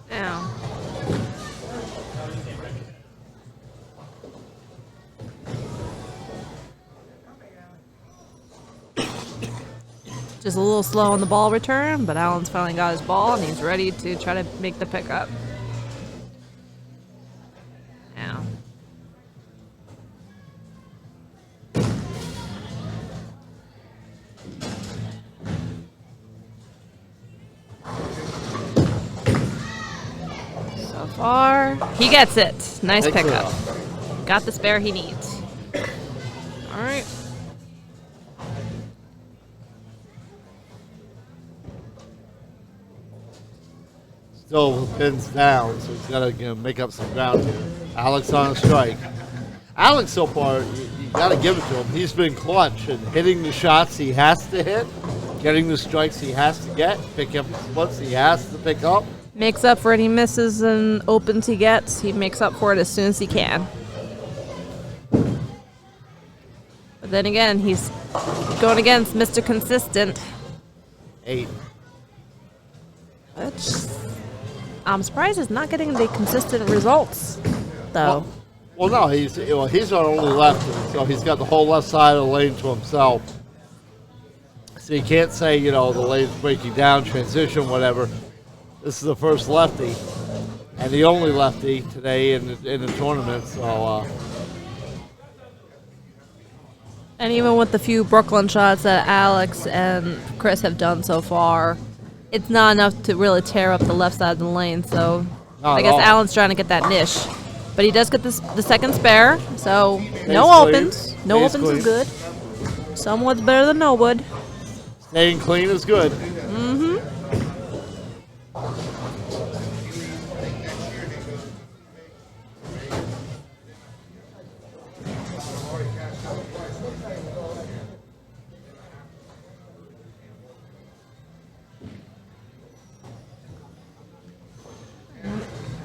Now. Just a little slow on the ball return, but Alan's finally got his ball and he's ready to try to make the pickup. Now. So far, he gets it. Nice Thanks pickup. Got the spare he needs. All right. Still pins down, so he's got to make up some ground here. Alex on a strike. Alex so far, you got to give it to him. He's been clutch and hitting the shots he has to hit, getting the strikes he has to get, picking up the splits he has to pick up. Makes up for any misses and opens he gets. He makes up for it as soon as he can. But then again, he's going against Mr. Consistent. 8. Which I'm surprised he's not getting the consistent results, though. Well, no, he's our only lefty, so he's got the whole left side of the lane to himself. So you can't say, the lane's breaking down, transition, whatever. This is the first lefty, and the only lefty today in the tournament. So, And even with the few Brooklyn shots that Alex and Chris have done so far, it's not enough to really tear up the left side of the lane. So I guess all. Alan's trying to get that niche. But he does get the second spare, so no clean. opens. No Base opens clean. is good. Somewhat's better than no wood. Staying clean is good.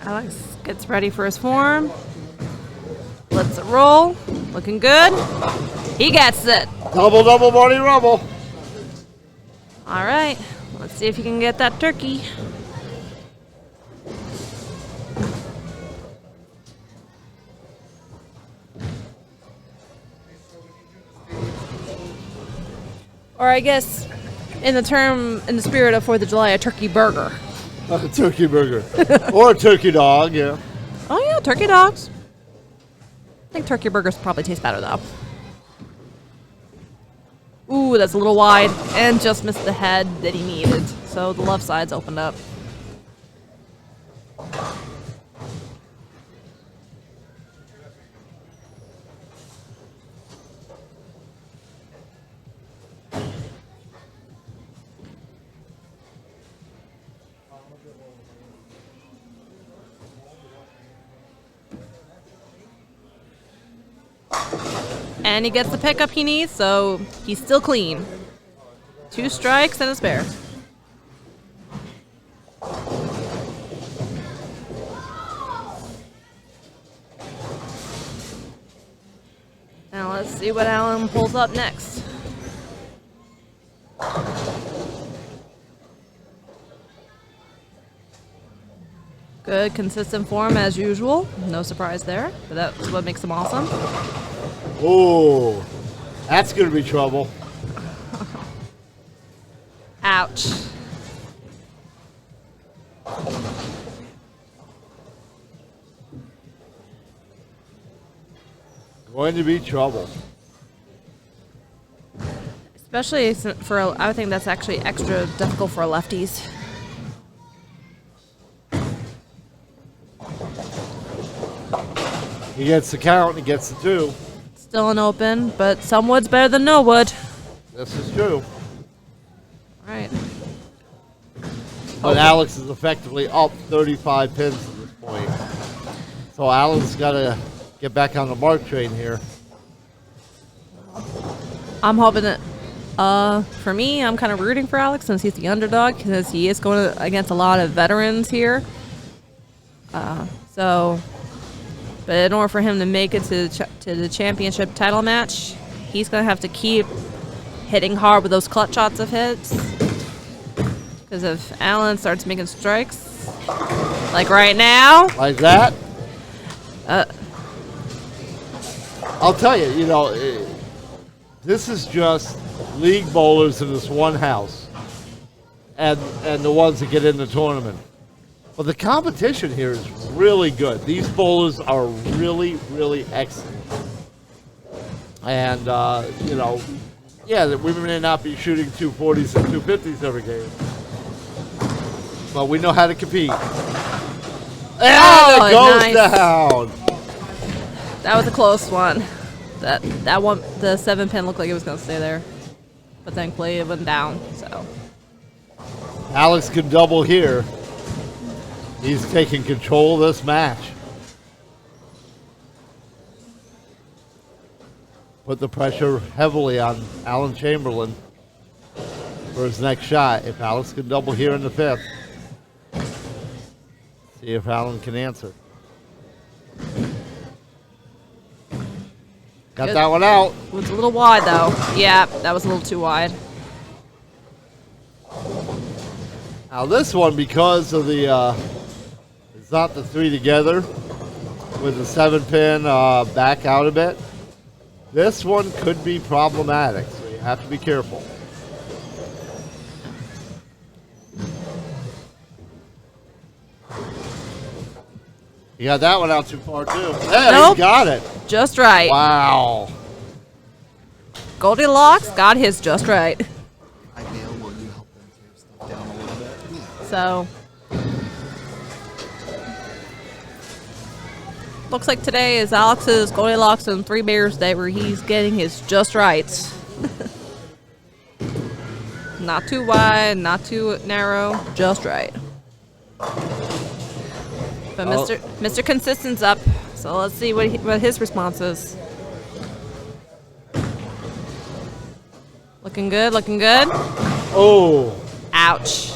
Alex gets ready for his form. Lets it roll. Looking good. He gets it. Double, double, Barney Rubble. All right. Let's see if he can get that turkey. Or I guess, in the spirit of 4th of July, a turkey burger. A turkey burger. Or a turkey dog, yeah. Oh yeah, turkey dogs. I think turkey burgers probably taste better though. Ooh, that's a little wide and just missed the head that he needed. So the left side's opened up. And he gets the pickup he needs, so he's still clean. 2 strikes and a spare. Now let's see what Alan pulls up next. Good, consistent form as usual. No surprise there, but that's what makes him awesome. Oh, that's going to be trouble. Ouch. Going to be trouble. Especially for, I would think that's actually extra difficult for lefties. He gets the count, he gets the 2. Still an open, but some wood's better than no wood. This is true. Right. But Alex is effectively up 35 pins at this point. So Alan's got to get back on the mark train here. I'm hoping that, for me, I'm kind of rooting for Alex since he's the underdog because he is going against a lot of veterans here. But in order for him to make it to the championship title match, he's going to have to keep hitting hard with those clutch shots of hits. Because if Alan starts making strikes, like right now. Like that? I'll tell you, this is just league bowlers in this one house. And the ones that get in the tournament. But the competition here is really good. These bowlers are really, really excellent. And, yeah, we may not be shooting 240s and 250s every game. But we know how to compete. And it goes nice. down. That was a close one. That one, the 7-pin looked like it was going to stay there. But thankfully it went down, so. Alex can double here. He's taking control of this match. Put the pressure heavily on Alan Chamberlain for his next shot. If Alex can double here in the 5th. See if Alan can answer. Got Good. that one out. It was a little wide though. Yeah, that was a little too wide. Now this one, because of the, it's not the 3 together with the 7-pin back out a bit. This one could be problematic, so you have to be careful. You got that one out too far too. Yeah, Nope. you got it. Just right. Wow. Goldilocks got his just right. Ideal, will you help them tape stuff down a little bit? So, looks like today is Alex's Goldilocks and Three Bears day, where he's getting his just right. Not too wide, not too narrow, just right. But Mr. Consistent's up, so let's see what his response is. Looking good, looking good. Oh. Ouch.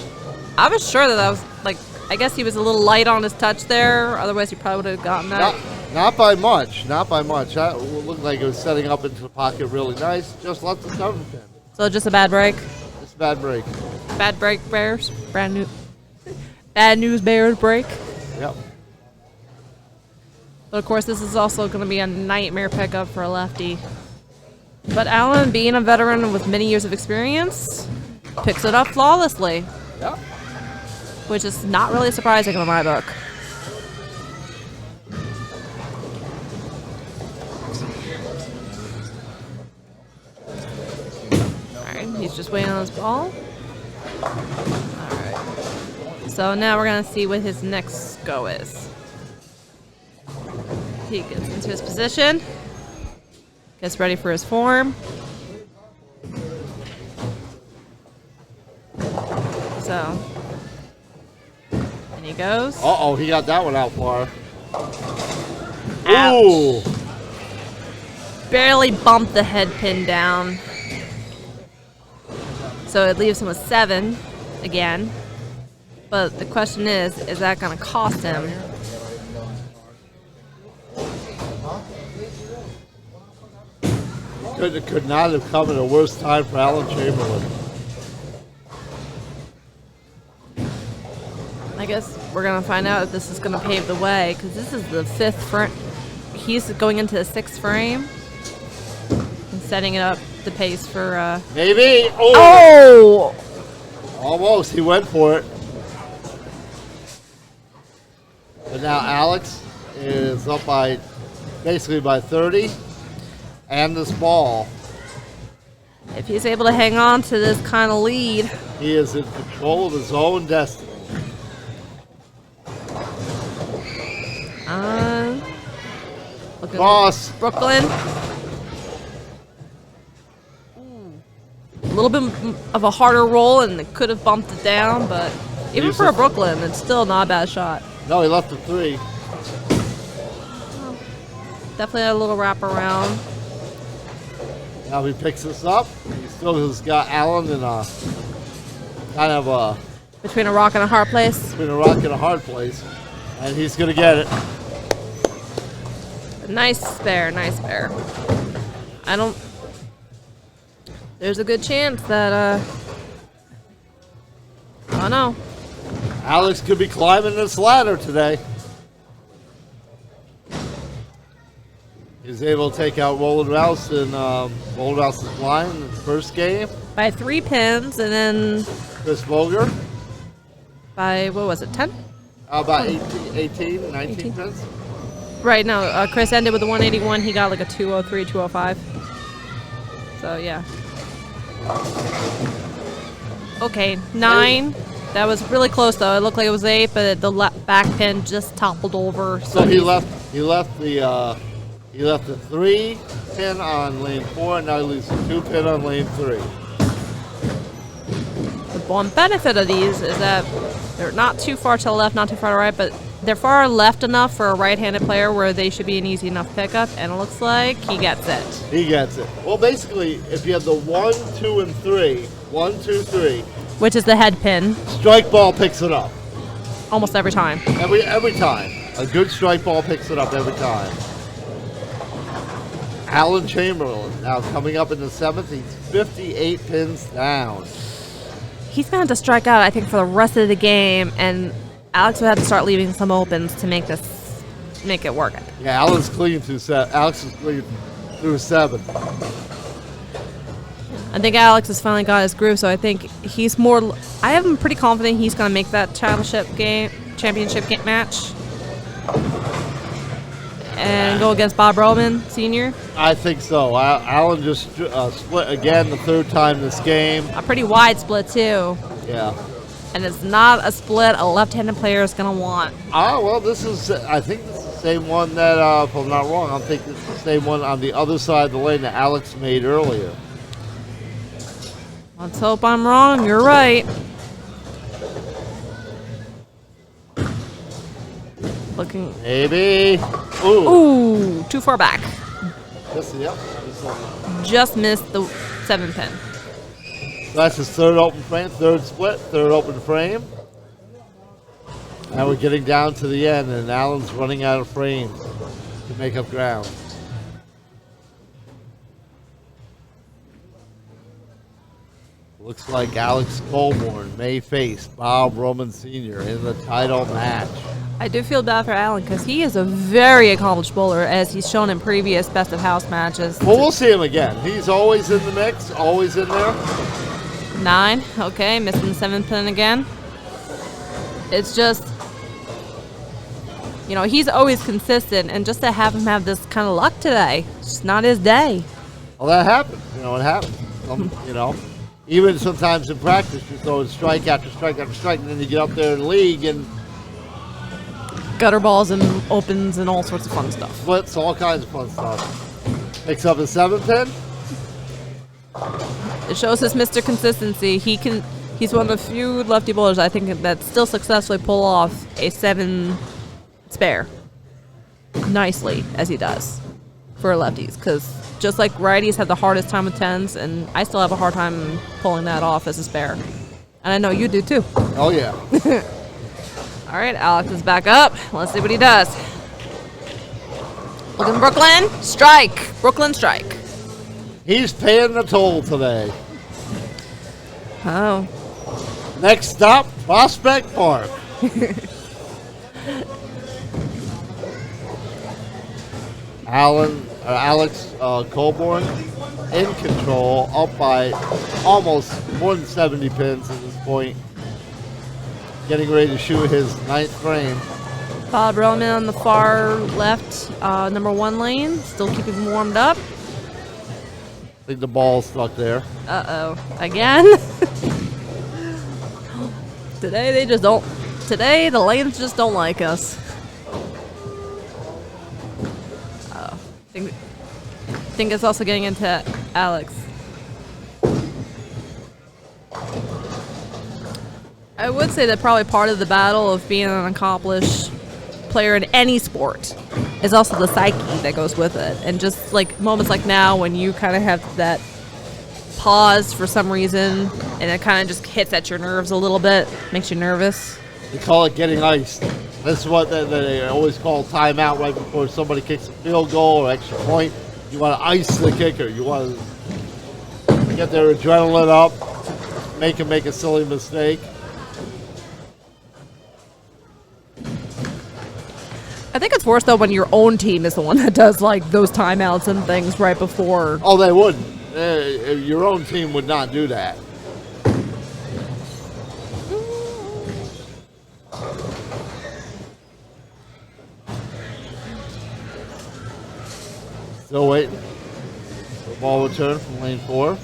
I was sure that was, like, I guess he was a little light on his touch there. Otherwise, he probably would have gotten that. Not by much. Not by much. That looked like it was setting up into the pocket really nice. Just left the cover pin. So just a bad break? Just a bad break. Bad break, Bears. Bad news, Bears break. Yep. But of course, this is also going to be a nightmare pickup for a lefty. But Allen, being a veteran with many years of experience, picks it up flawlessly. Yep. Which is not really surprising in my book. Alright, he's just waiting on his ball. Alright. So now we're going to see what his next go is. He gets into his position. Gets ready for his form. So, and he goes. Uh-oh, he got that one out far. Ouch. Ooh. Barely bumped the head pin down. So it leaves him with 7 again. But the question is that going to cost him? Could not have come at a worse time for Alan Chamberlain. I guess we're going to find out if this is going to pave the way, because this is the 5th frame. He's going into the 6th frame and setting it up the pace for... Maybe. Oh! Almost. He went for it. But now Alex is up by basically by 30. And this ball. If he's able to hang on to this kind of lead, he is in control of his own destiny. Cross. Brooklyn. A little bit of a harder roll, and it could have bumped it down, but even for a Brooklyn, it's still not a bad shot. No, he left the 3. Definitely a little wrap around. Now he picks this up. He still has got Allen in a kind of a... Between a rock and a hard place. Between a rock and a hard place. And he's going to get it. Nice spare, nice spare. There's a good chance that, I don't know. Alex could be climbing this ladder today. He's able to take out Roland Rouse in Roland Rouse's line in the first game. By 3 pins, and then... Chris Vogler. By, what was it, 10? About 19 pins. Right, no, Chris ended with a 181. He got like a 203, 205. So, yeah. Okay, 9. That was really close, though. It looked like it was 8, but the back pin just toppled over. So he left the 3 pin on lane 4, and now he leaves the 2 pin on lane 3. The one benefit of these is that they're not too far to the left, not too far to the right, but they're far left enough for a right-handed player where they should be an easy enough pickup, and it looks like he gets it. He gets it. Well, basically, if you have the 1, 2, and 3, 1, 2, 3, which is the head pin, strike ball picks it up. Almost every time. Every time. A good strike ball picks it up every time. Alan Chamberlain now coming up in the 7th. He's 58 pins down. He's going to have to strike out, I think, for the rest of the game, and Alex would have to start leaving some opens to make it work. Yeah, Alan's clean through 7. Alex is clean through 7. I think Alex has finally got his groove, so I think he's more... I am pretty confident he's going to make that championship game match. And go against Bob Roman, Sr.? I think so. Alan just split again the 3rd time this game. A pretty wide split, too. Yeah. And it's not a split a left-handed player is going to want. Well, I think this is same one that, if I'm not wrong, I'm thinking it's the same one on the other side of the lane that Alex made earlier. Let's hope I'm wrong. You're right. Looking. Maybe. Ooh. Ooh, too far back. Yes, yep. This one. Just missed the 7 pin. That's his third open frame, third split, third open frame. And we're getting down to the end, and Allen's running out of frames to make up ground. Looks like Alex Colborn may face Bob Roman Sr. in the title match. I do feel bad for Alan because he is a very accomplished bowler, as he's shown in previous Best of House matches. Well, we'll see him again. He's always in the mix, always in there. 9, okay, missing the 7 pin again. It's just, you know, he's always consistent, and just to have him have this kind of luck today, it's just not his day. Well, that happens. You know, it happens. You know, even sometimes in practice, you're throwing strike after strike after strike, and then you get up there in the league and Gutter balls and opens and all sorts of fun stuff. splits, all kinds of fun stuff. Picks up a 7 pin. It shows his Mr. Consistency. He's one of the few lefty bowlers I think that still successfully pull off a 7 spare nicely as he does for lefties. Because just like righties have the hardest time with 10s, and I still have a hard time pulling that off as a spare. And I know you do too. Oh, yeah. All right, Alex is back up. Let's see what he does. Looking Brooklyn. Strike. Brooklyn strike. He's paying the toll today. Oh. Next stop, Prospect Park. Alex Colborn in control, up by almost more than 70 pins at this point. Getting ready to shoot his 9th frame. Bob Roman on the far left, number 1 lane, still keeping him warmed up. I think the ball's stuck there. Uh-oh. Again? Today they just don't. Today the lanes just don't like us. I think it's also getting into Alex. I would say that probably part of the battle of being an accomplished player in any sport is also the psyche that goes with it. And just like moments like now when you kind of have that pause for some reason and it kind of just hits at your nerves a little bit, makes you nervous. They call it getting iced. This is what they always call timeout right before somebody kicks a field goal or extra point. You want to ice the kicker. You want to get their adrenaline up, make them make a silly mistake. I think it's worse though when your own team is the one that does like those timeouts and things right before. Oh, they wouldn't. Your own team would not do that. Still waiting. The ball return from lane 4.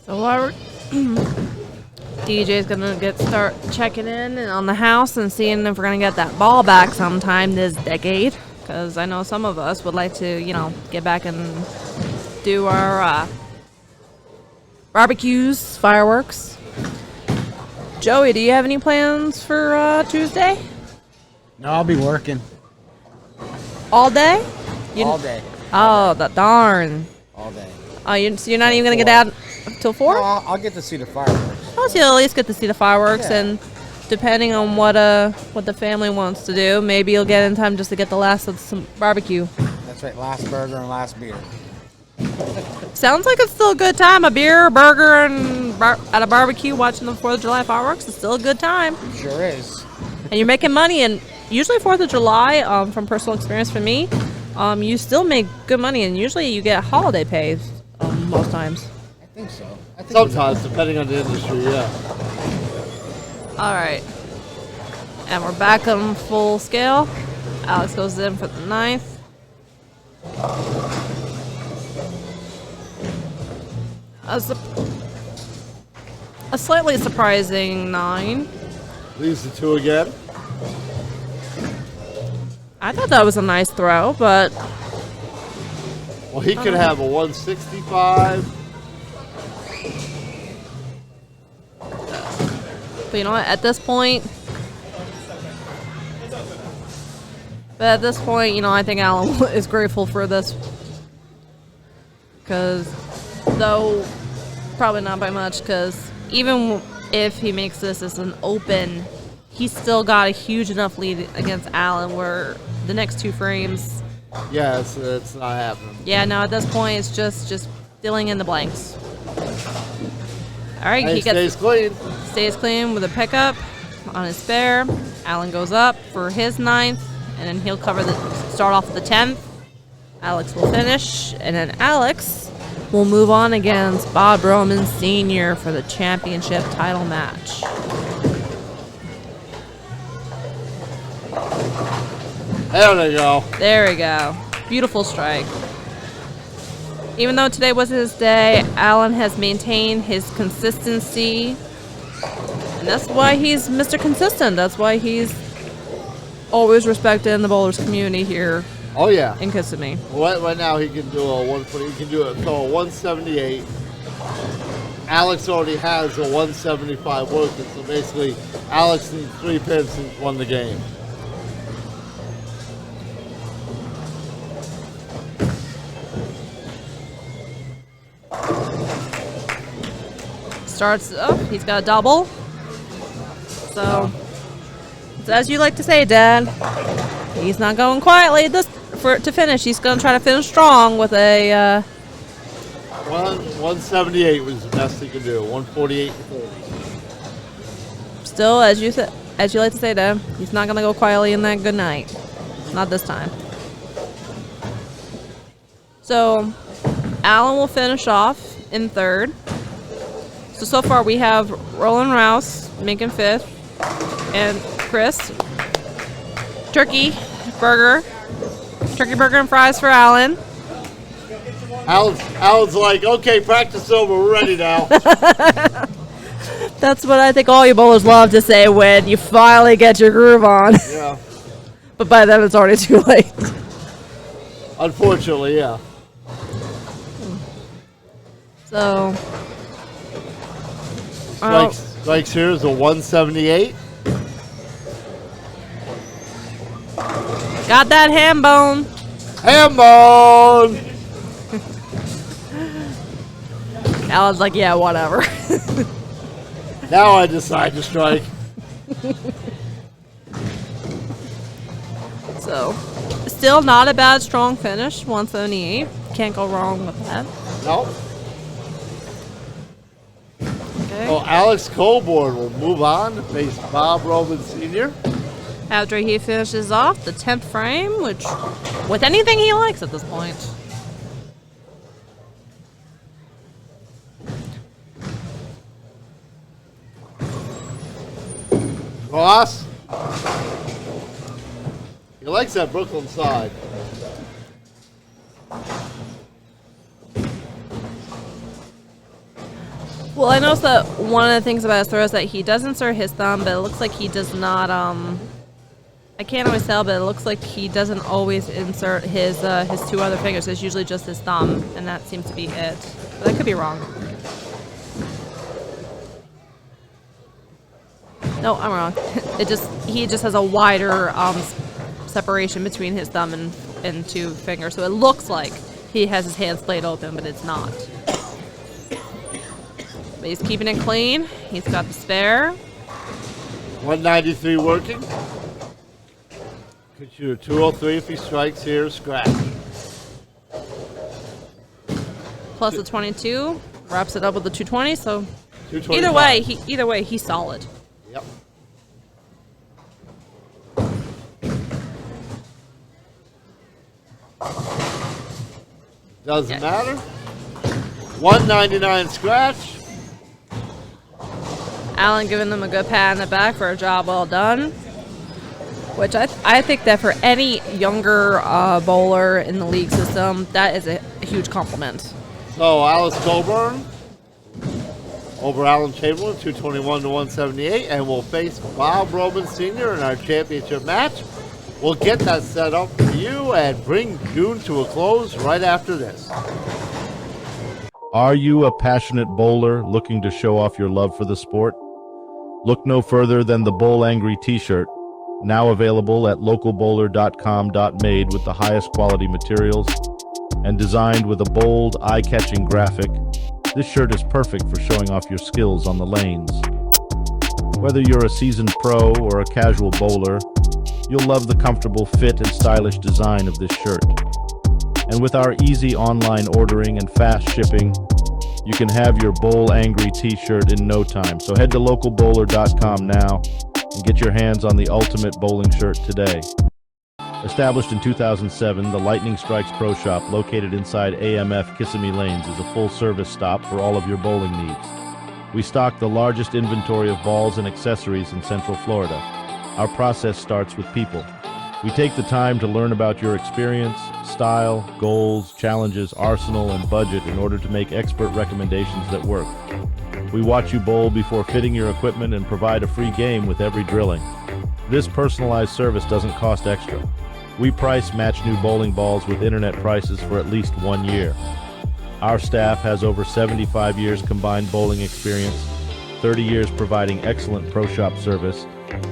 So while DJ's gonna start checking in on the house and seeing if we're gonna get that ball back sometime this decade, because I know some of us would like to, you know, get back and do our barbecues, fireworks. Joey, do you have any plans for Tuesday? No, I'll be working All day? all day. Oh, darn. All day. Oh, so you're not even gonna get out till 4? No, I'll get to see the fireworks. Oh, so you'll at least get to see the fireworks, Yeah. and depending on what the family wants to do, maybe you'll get in time just to get the last of some barbecue. That's right, last burger and last beer. Sounds like it's still a good time. A beer, a burger, and at a barbecue watching the 4th of July fireworks is still a good time. Sure is. And you're making money, and usually 4th of July, from personal experience for me, you still make good money, and usually you get holiday pay most times. I think so. I think Sometimes, depending on the industry, yeah. All right. And we're back on full scale. Alex goes in for the 9th. A slightly surprising 9. Leaves the 2 again. I thought that was a nice throw, but Well, he could have a 165. you know what? At this point, you know, I think Alan is grateful for this. Because, though, probably not by much, because even if he makes this as an open, he's still got a huge enough lead against Alan where the next 2 frames. Yeah, it's not happening. Yeah, no, at this point, it's just filling in the blanks. All right, And he stays clean. stays clean with a pickup on his spare. Alan goes up for his 9th, and then he'll start off with the 10th. Alex will finish, and then Alex will move on against Bob Roman Sr. for the championship title match. There they go. There we go. Beautiful strike. Even though today was his day, Alan has maintained his consistency. And that's why he's Mr. Consistent. That's why he's always respected in the bowlers community here Oh yeah. in Kissimmee. Right now he can do a 140. He can do a 178. Alex already has a 175 working, so basically Alex needs 3 pins and won the game. Starts up. He's got a double. So as you like to say, Dad, he's not going quietly to finish. He's going to try to finish strong with a 178 was the best he could do. 148 and 30. Still, as you like to say, Dad, he's not going to go quietly in that good night. Not this time. So Alan will finish off in 3rd. So far we have Roland Rouse making 5th, and Chris, turkey burger and fries for Alan. Alan's like, okay, practice over, we're ready now. That's what I think all you bowlers love to say when you finally get your groove on. Yeah. But by then it's already too late. Unfortunately, yeah. So Strikes here is a 178. got that ham bone. Ham bone! Alan's like, yeah, whatever. Now I decide to strike. So, still not a bad strong finish. 178. Can't go wrong with that. Nope. Okay. Well, Alex Colborne will move on to face Bob Roman Sr. After he finishes off the 10th frame, which, with anything he likes at this point. Cross. He likes that Brooklyn side. Well, I noticed that one of the things about his throw is that he does insert his thumb, but it looks like he does not, I can't always tell, but it looks like he doesn't always insert his 2 other fingers. It's usually just his thumb, and that seems to be it. But I could be wrong. No, I'm wrong. He just has a wider separation between his thumb and 2 fingers, so it looks like he has his hands splayed open, but it's not. But he's keeping it clean. He's got the spare. 193 working. Could shoot a 203 if he strikes here. Scratch. Plus the 22 wraps it up with the 220. So 225. either way, he's solid. Yep. Doesn't matter. 199 scratch. Alan giving them a good pat on the back for a job well done. Which I think that for any younger bowler in the league system, that is a huge compliment. So Alice Coburn over Alan Chamberlain, 221 to 178, and we'll face Bob Roman Sr. in our championship match. We'll get that set up for you and bring June to a close right after this. Are you a passionate bowler looking to show off your love for the sport? Look no further than the Bowl Angry t-shirt, now available at localbowler.com.made with the highest quality materials and designed with a bold, eye-catching graphic. This shirt is perfect for showing off your skills on the lanes. Whether you're a seasoned pro or a casual bowler, you'll love the comfortable fit and stylish design of this shirt. And with our easy online ordering and fast shipping, you can have your Bowl Angry t-shirt in no time. So head to localbowler.com now and get your hands on the ultimate bowling shirt today. Established in 2007, the Lightning Strikes Pro Shop, located inside AMF Kissimmee Lanes, is a full-service stop for all of your bowling needs. We stock the largest inventory of balls and accessories in Central Florida. Our process starts with people. We take the time to learn about your experience, style, goals, challenges, arsenal, and budget in order to make expert recommendations that work. We watch you bowl before fitting your equipment and provide a free game with every drilling. This personalized service doesn't cost extra. We price match new bowling balls with internet prices for at least 1 year. Our staff has over 75 years combined bowling experience, 30 years providing excellent pro shop service,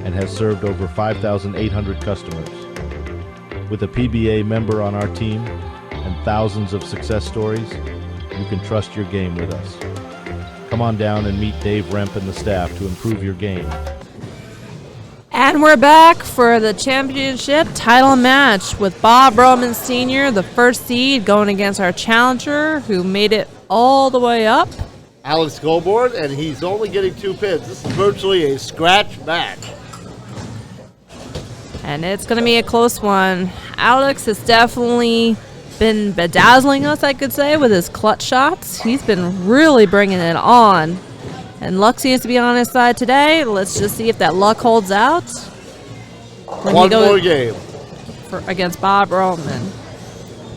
and has served over 5,800 customers. With a PBA member on our team and thousands of success stories, you can trust your game with us. Come on down and meet Dave Remp and the staff to improve your game. And we're back for the championship title match with Bob Roman Sr., the first seed, going against our challenger, who made it all the way up. Alex Goldborn, and he's only getting 2 pins. This is virtually a scratch match. And it's going to be a close one. Alex has definitely been bedazzling us, I could say, with his clutch shots. He's been really bringing it on. And luck seems to be on his side today. Let's just see if that luck holds out. One more game. Against Bob Roman.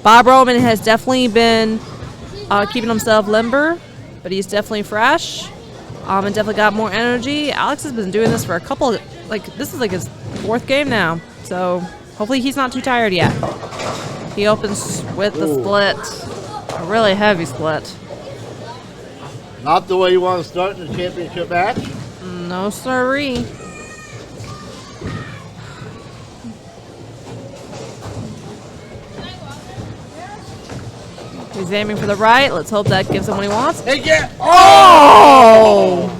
Bob Roman has definitely been keeping himself limber, but he's definitely fresh and definitely got more energy. Alex has been doing this for a couple, this is like his 4th game now. So hopefully he's not too tired yet. He opens with the split. A really heavy split. Not the way you want to start in the championship match. No siree. He's aiming for the right. Let's hope that gives him what he wants. Hey, yeah! Oh!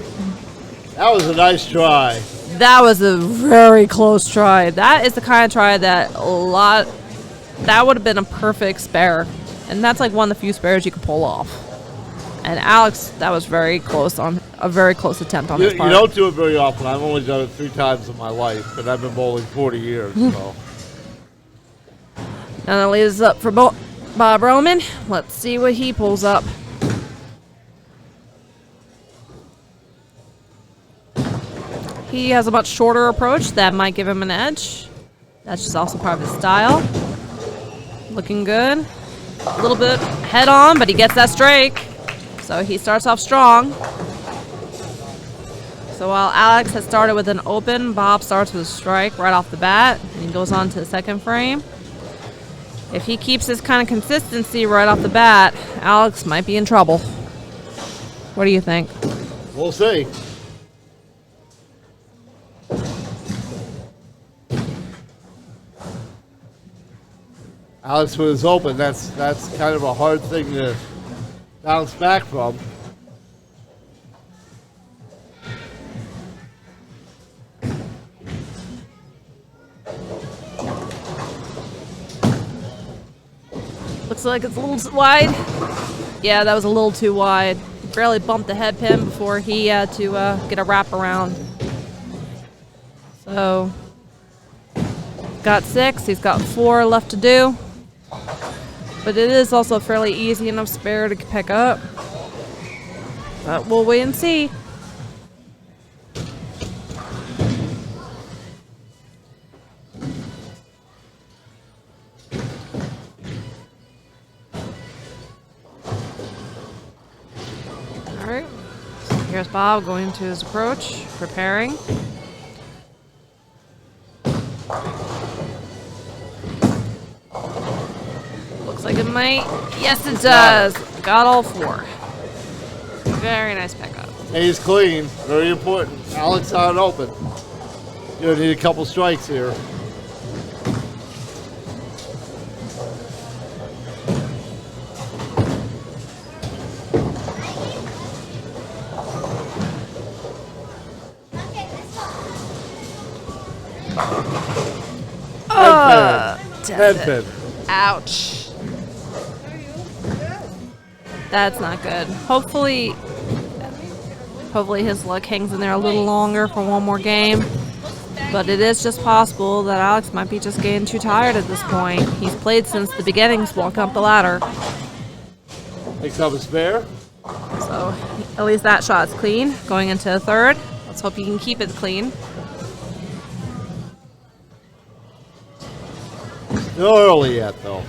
That was a nice try. That was a very close try. That is the kind of try that that would have been a perfect spare. And that's like one of the few spares you can pull off. And Alex, that was very close on a very close attempt on his part. You don't do it very often. I've only done it 3 times in my life, and I've been bowling 40 years. So. And that leaves us up for Bob Roman. Let's see what he pulls up. He has a much shorter approach that might give him an edge. That's just also part of his style. Looking good. A little bit head on, but he gets that strike. So he starts off strong. So while Alex has started with an open, Bob starts with a strike right off the bat, and he goes on to the 2nd frame. If he keeps this kind of consistency right off the bat, Alex might be in trouble. What do you think? We'll see. Alex with his open, that's kind of a hard thing to bounce back from. Looks like it's a little wide. Yeah, that was a little too wide. Barely bumped the head pin before he had to get a wrap around. So, got 6. He's got 4 left to do. But it is also a fairly easy enough spare to pick up. But we'll wait and see. Alright. So here's Bob going to his approach, preparing. Looks like it might. Yes, it does. Got all four. Very nice pickup. He's clean. Very important. Alex on open. You're gonna need a couple strikes here. Head pin. Ouch. That's not good. Hopefully his luck hangs in there a little longer for one more game. But it is just possible that Alex might be just getting too tired at this point. He's played since the beginnings, walking up the ladder. Picks up a spare. So at least that shot's clean. Going into the third. Let's hope he can keep it clean. Still early yet, though.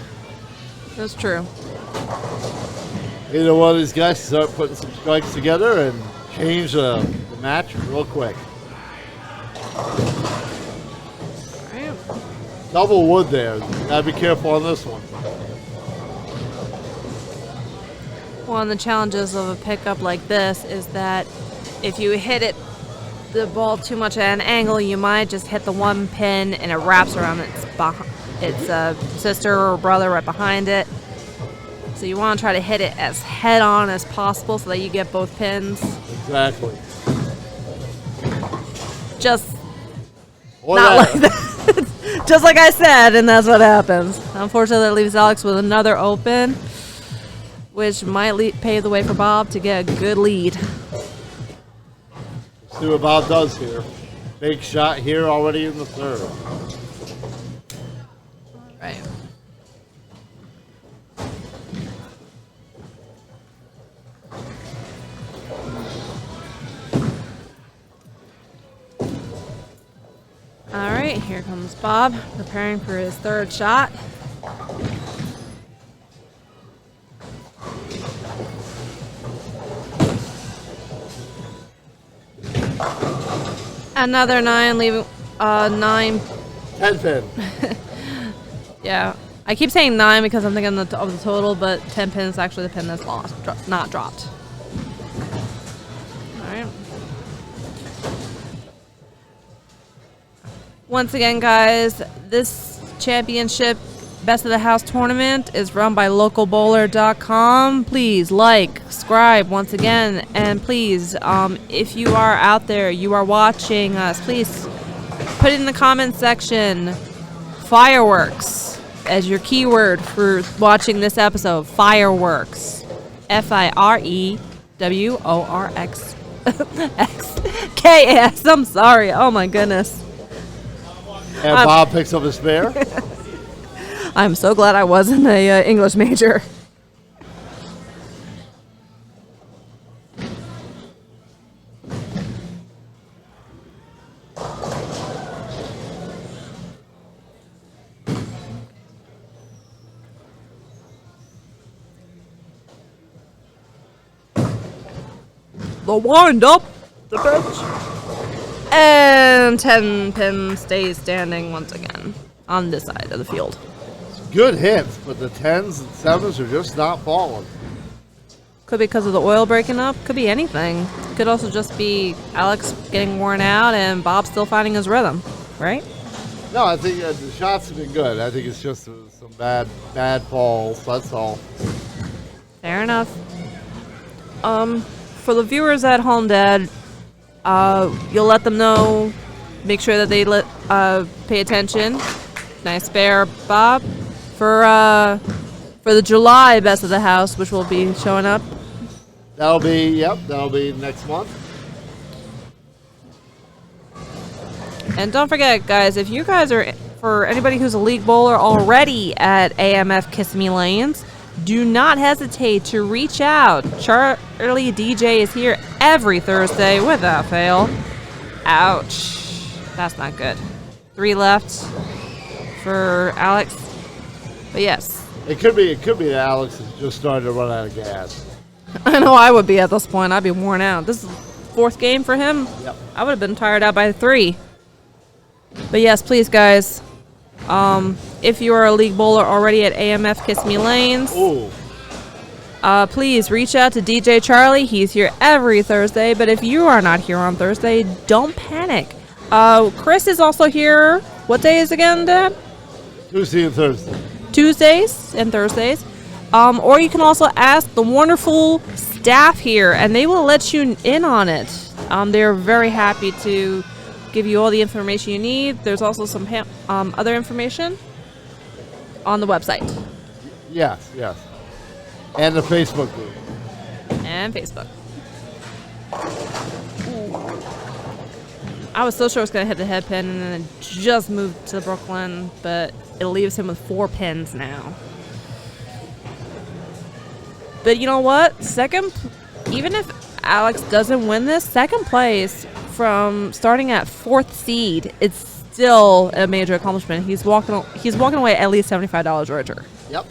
That's true. Either one of these guys can start putting some strikes together and change the match real quick. Alright. Double wood there. Gotta be careful on this one. One of the challenges of a pickup like this is that if you hit the ball too much at an angle, you might just hit the one pin and it wraps around its sister or brother right behind it. So you want to try to hit it as head on as possible so that you get both pins. Exactly. Just Or not that. like that. Just like I said, and that's what happens. Unfortunately, that leaves Alex with another open, which might pave the way for Bob to get a good lead. See what Bob does here. Big shot here already in the third. Right. All right, here comes Bob, preparing for his third shot. Another 9, leaving 9. 10 pin. Yeah, I keep saying 9 because I'm thinking of the total, but 10 pin is actually the pin that's lost, not dropped. All right. Once again, guys, this championship Best of the House tournament is run by localbowler.com. Please like, subscribe once again, and please, if you are out there, you are watching us, please put in the comment section fireworks as your keyword for watching this episode. Fireworks. FIREWORX. I'm sorry. Oh my goodness. And Bob picks up a spare. I'm so glad I wasn't a English major. The wind up, the bench. And 10 pin stays standing once again on this side of the field. Good hits, but the 10s and 7s are just not falling. Could be because of the oil breaking up. Could be anything. Could also just be Alex getting worn out and Bob still finding his rhythm, right? No, I think the shots have been good. I think it's just some bad falls. That's all. Fair enough. For the viewers at home, Dad, you'll let them know. Make sure that they pay attention. Nice spare, Bob. For the July Best of the House, which will be showing up. That'll be next month. And don't forget, guys, if you guys are for anybody who's a league bowler already at AMF Kissimmee Lanes, do not hesitate to reach out. Charlie DJ is here every Thursday without fail. Ouch. That's not good. 3 left for Alex. But yes. It could be that Alex is just starting to run out of gas. I know I would be at this point. I'd be worn out. This is the 4th game for him. Yep. I would have been tired out by 3. But yes, please, guys. If you are a league bowler already at AMF Kissimmee Lanes, Ooh. please reach out to DJ Charlie. He's here every Thursday. But if you are not here on Thursday, don't panic. Chris is also here. What day is again, Dad? Tuesday and Thursday. Tuesdays and Thursdays. Or you can also ask the wonderful staff here, and they will let you in on it. They're very happy to give you all the information you need. There's also some other information on the website. Yes. And the Facebook group. And Facebook. Ooh. I was so sure I was going to hit the head pin, and then it just moved to Brooklyn, but it leaves him with 4 pins now. But you know what? Even if Alex doesn't win this, second place from starting at 4th seed, it's still a major accomplishment. He's walking away at least $75 richer. Yep.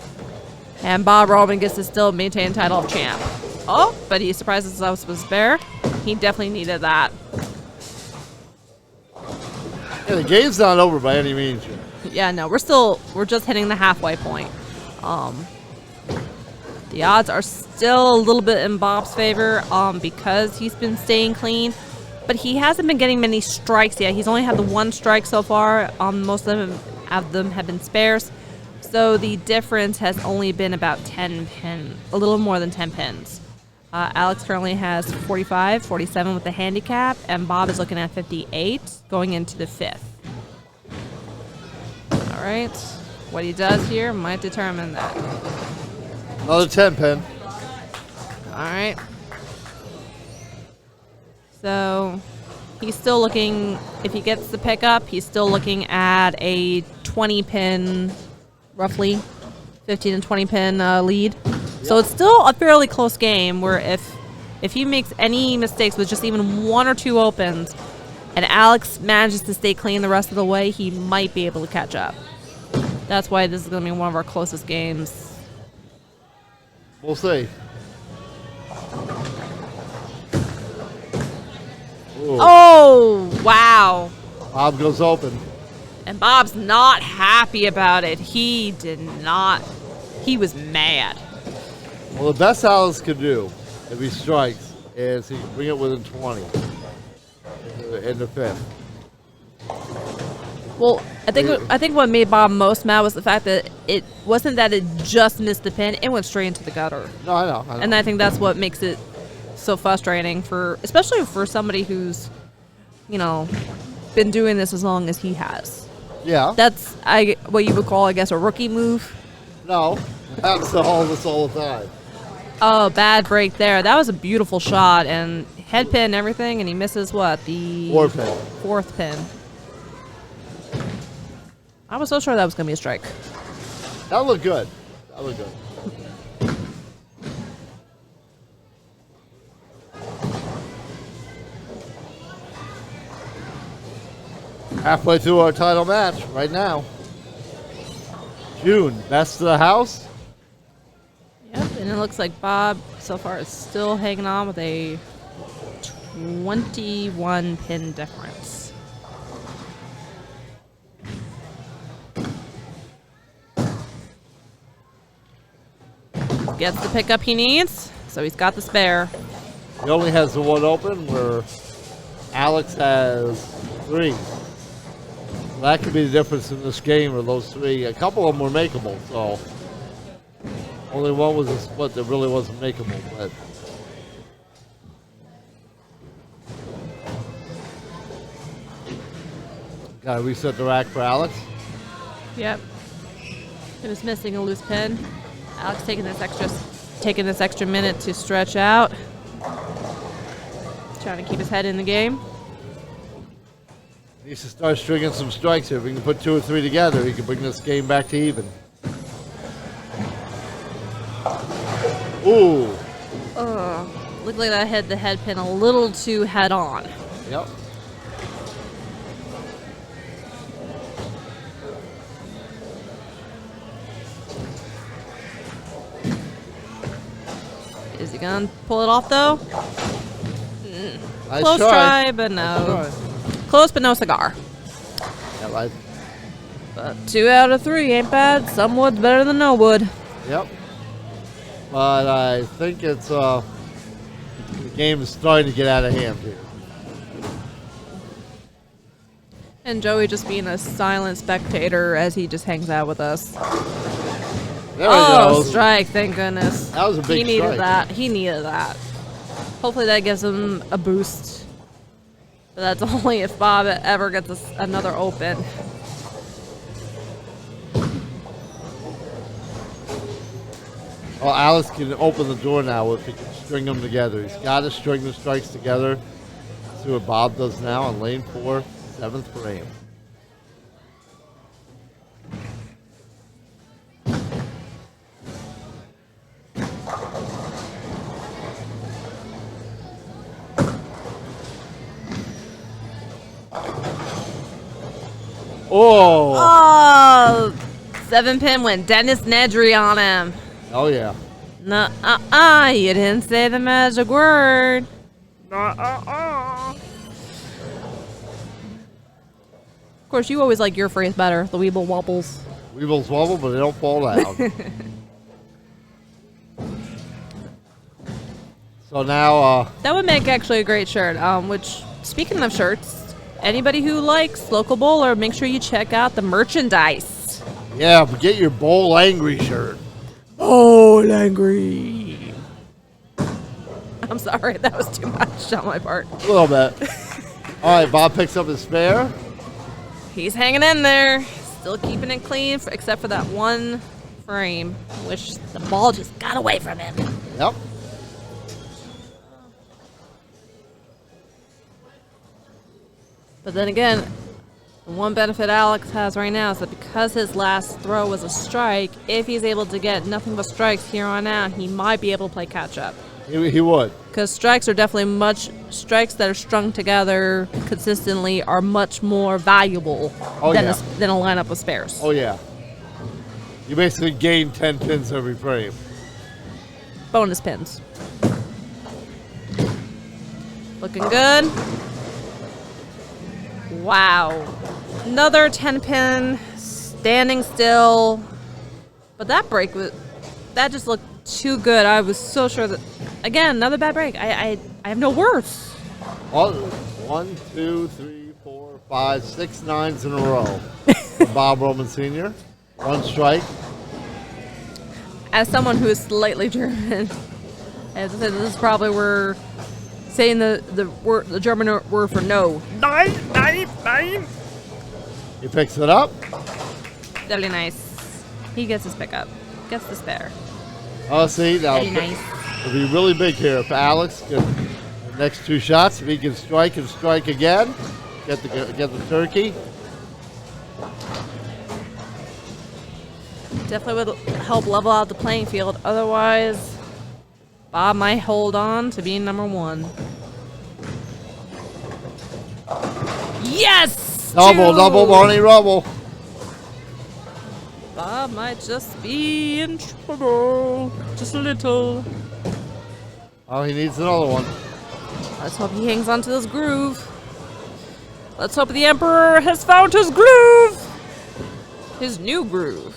And Bob Robin gets to still maintain title of champ. Oh, but he surprises us with spare. He definitely needed that. Yeah, the game's not over by any means yet. Yeah, no, we're just hitting the halfway point. The odds are still a little bit in Bob's favor because he's been staying clean, but he hasn't been getting many strikes yet. He's only had the 1 strike so far. Most of them have been spares, so the difference has only been about 10 pins, a little more than 10 pins. Alex currently has 45, 47 with the handicap, and Bob is looking at 58 going into the 5th. All right, what he does here might determine that. Another 10 pin. All right. So he's still looking, if he gets the pickup, he's still looking at a 20 pin, roughly 15 and 20 pin lead. Yep. So it's still a fairly close game where if he makes any mistakes with just even 1 or 2 opens and Alex manages to stay clean the rest of the way, he might be able to catch up. That's why this is going to be one of our closest games. We'll see. Ooh. Oh, wow. Bob goes open. And Bob's not happy about it. He was mad. Well, the best Alex could do if he strikes is he can bring it within 20 in the 5th. Well, I think what made Bob most mad was the fact that it wasn't that it just missed the pin; it went straight into the gutter. No, I know. And I think that's what makes it so frustrating especially for somebody who's, been doing this as long as he has. Yeah. That's what you would call, I guess, a rookie move. No, that's all the time. Oh, bad break there. That was a beautiful shot and head pin and everything, and he misses what? The 4th pin. I was so sure that was going to be a strike. That looked good. Halfway through our title match right now. June, best of the house. Yep, and it looks like Bob so far is still hanging on with a 21 pin difference. Gets the pickup he needs, so he's got the spare. He only has the 1 open where Alex has 3. So that could be the difference in this game, or those 3. A couple of them were makeable, so only one was a split that really wasn't makeable. But gotta reset the rack for Alex. Yep. He was missing a loose pin. Alex taking this extra minute to stretch out. Trying to keep his head in the game. Needs to start stringing some strikes here. If we can put 2 or 3 together, he can bring this game back to even. Ooh. Looked like I hit the head pin a little too head on. Yep. Is he gonna pull it off though? Nice Close try, but Nice no. try. Close, but no cigar. Yep, But 2 out of 3 ain't bad. Some wood's better than no wood. yep. But I think it's the game is starting to get out of hand here. And Joey just being a silent spectator as he just hangs out with us. There we Oh, go. strike, thank goodness. That was a big He needed strike. that. He needed that. Hopefully that gives him a boost. But that's only if Bob ever gets another open. Well, Alex can open the door now if he can string them together. He's got to string the strikes together. See what Bob does now on lane 4, 7th frame. Oh! Oh, 7-pin went Dennis Nedry on him. Oh, yeah. Nuh-uh, you didn't say the magic word. Nuh-uh. Of course, you always like your phrase better, the Weeble Wobbles. Weebles wobble, but they don't fall down. So now, That would make actually a great shirt. Which, speaking of shirts, anybody who likes local bowler, make sure you check out the merchandise. yeah, but get your Bowl Angry shirt. Bowl angry. I'm sorry, that was too much on my part. A little bit. All right, Bob picks up his spare. He's hanging in there, still keeping it clean, except for that one frame, which the ball just got away from him. Yep. But then again, the one benefit Alex has right now is that because his last throw was a strike, if he's able to get nothing but strikes here on out, he might be able to play catch up. He would. Because strikes are definitely strikes that are strung together consistently are much more valuable Oh, than, yeah. than a lineup of spares. Oh, yeah. You basically gain 10 pins every frame. Bonus pins. Looking good. Wow. Another 10 pin, standing still. But that break that just looked too good. I was so sure that, again, another bad break. I have no words. All, 1, 2, 3, 4, 5, 6 nines in a row. For Bob Roman Sr. One strike. As someone who is slightly German, I have to say this is probably where saying the German word for no. Nine. He picks it up. Really nice. He gets his pickup. Gets the spare. Oh, see, now Really nice. it'll be really big here. If Alex can, the next 2 shots, if he can strike and strike again, get the turkey. Definitely would help level out the playing field. Otherwise, Bob might hold on to being number 1. Yes! Double, Barney Rubble. Bob might just be in trouble. Just a little. Oh, he needs another one. Let's hope he hangs on to this groove. Let's hope the Emperor has found his groove. His new groove.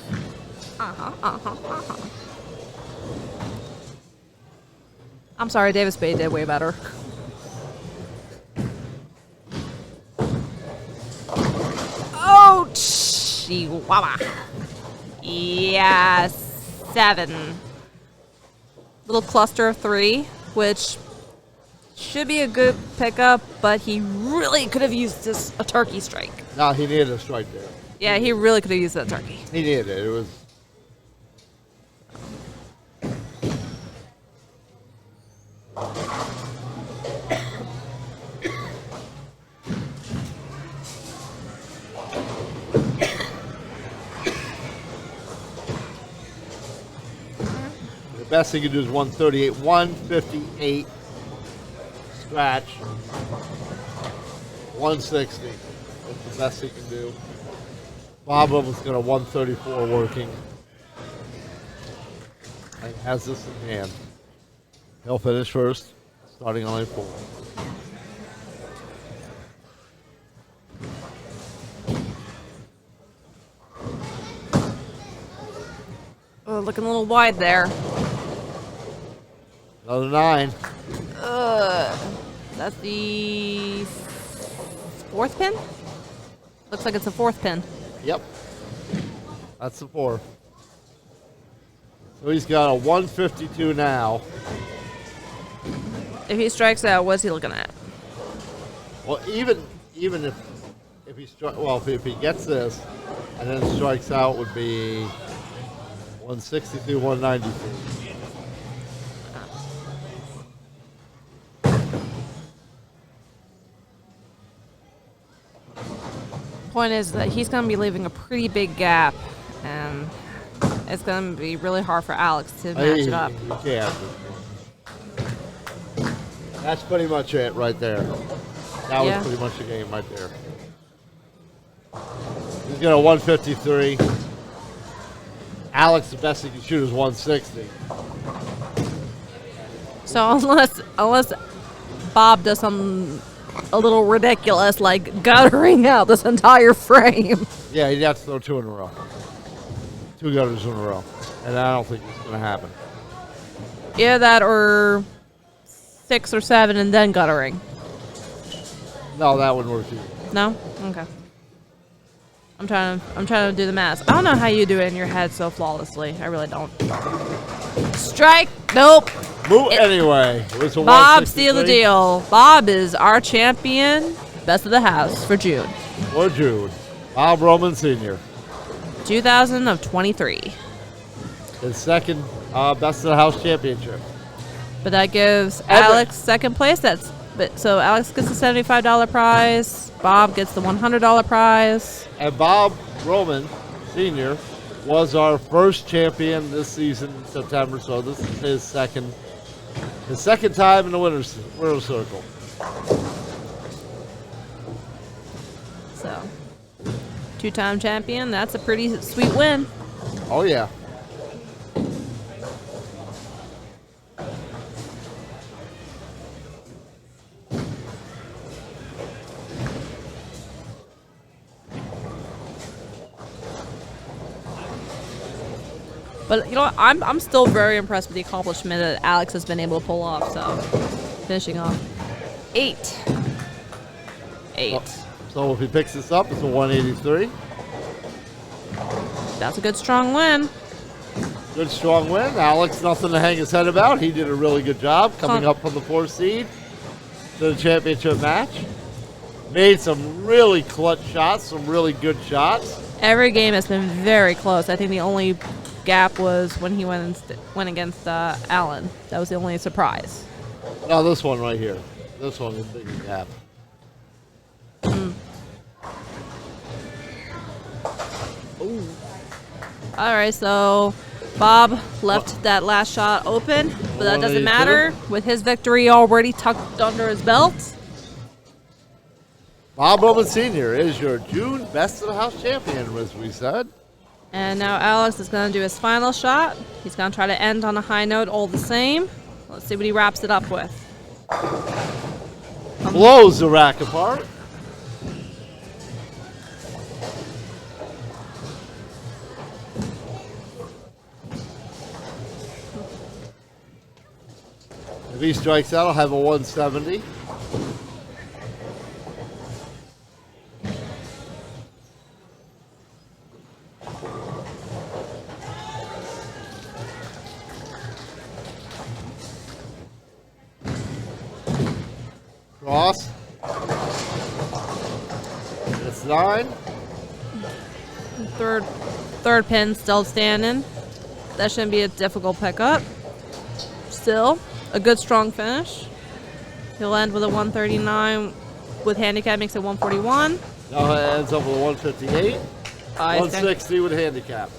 I'm sorry, David Spade did way better. Oh, chihuahua. Yeah, 7. Little cluster of 3, which should be a good pickup, but he really could have used a turkey strike. No, he needed a strike there. Yeah, he really could have used that turkey. He needed it. It was. best he can do is 138, 158 scratch, 160. That's the best he can do. Bob was going to 134 working. And has this in hand. He'll finish first, starting on lane 4. Oh, looking a little wide there. Another 9. That's the 4th pin? Looks like it's the 4th pin. Yep. That's the 4. So he's got a 152 now. If he strikes out, what's he looking at? Well, even if he if he gets this and then strikes out, would be 163, 193. Point is that he's going to be leaving a pretty big gap, and it's going to be really hard for Alex to match it up. You can't. That's pretty much it right there. That was pretty much the game right there. He's got a 153. Alex, the best he can shoot is 160. So unless Bob does something a little ridiculous, like guttering out this entire frame. Yeah, he'd have to throw 2 in a row. 2 gutters in a row. And I don't think it's going to happen. Yeah, that or 6 or 7 and then guttering. No, that wouldn't work either. No? Okay. I'm trying to do the math. I don't know how you do it in your head so flawlessly. I really don't. Strike. Nope. Move anyway. It was a Bob seal the 163. deal. Bob is our champion. Best of the house for June. For June. Bob Roman Sr. 2023. His second best of the house championship. But that gives Alex second place. So Alex gets the $75 prize. Bob gets the $100 prize. And Bob Roman Sr. was our first champion this season in September, so this is his second time in the winner's circle. So, 2-time champion. That's a pretty sweet win. Oh, yeah. But you know what? I'm still very impressed with the accomplishment that Alex has been able to pull off. So, finishing off 8. So if he picks this up, it's a 183. That's a good strong win. Good strong win. Alex, nothing to hang his head about. He did a really good job coming up from the 4th seed to the championship match. Made some really clutch shots, some really good shots. Every game has been very close. I think the only gap was when he went against Allen. That was the only surprise. No, this one right here. This one is a big gap. Ooh. All right, so Bob left that last shot open, but that doesn't matter. With his victory already tucked under his belt. Bob Roman Sr. is your June Best of the House champion, as we said. And now Alex is going to do his final shot. He's going to try to end on a high note all the same. Let's see what he wraps it up with. Blows the rack apart. If he strikes out, I'll have a 170. Cross. It's 9. Third pin still standing. That shouldn't be a difficult pickup. Still, a good strong finish. He'll end with a 139 with handicap, makes it 141. Now it ends up with a 158. 160 with handicap.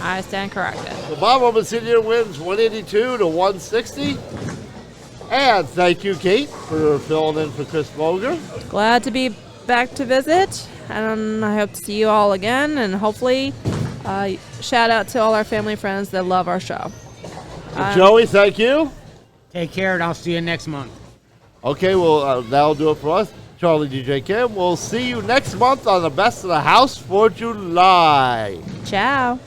I stand corrected. The Bob Roman Senior wins 182 to 160. And thank you, Kate, for filling in for Chris Boger. Glad to be back to visit, and I hope to see you all again, and hopefully shout out to all our family and friends that love our show. Joey, thank you. Take care, and I'll see you next month. Okay, well, that'll do it for us. Charlie DJ Kim, we'll see you next month on the Best of the House for July. Ciao.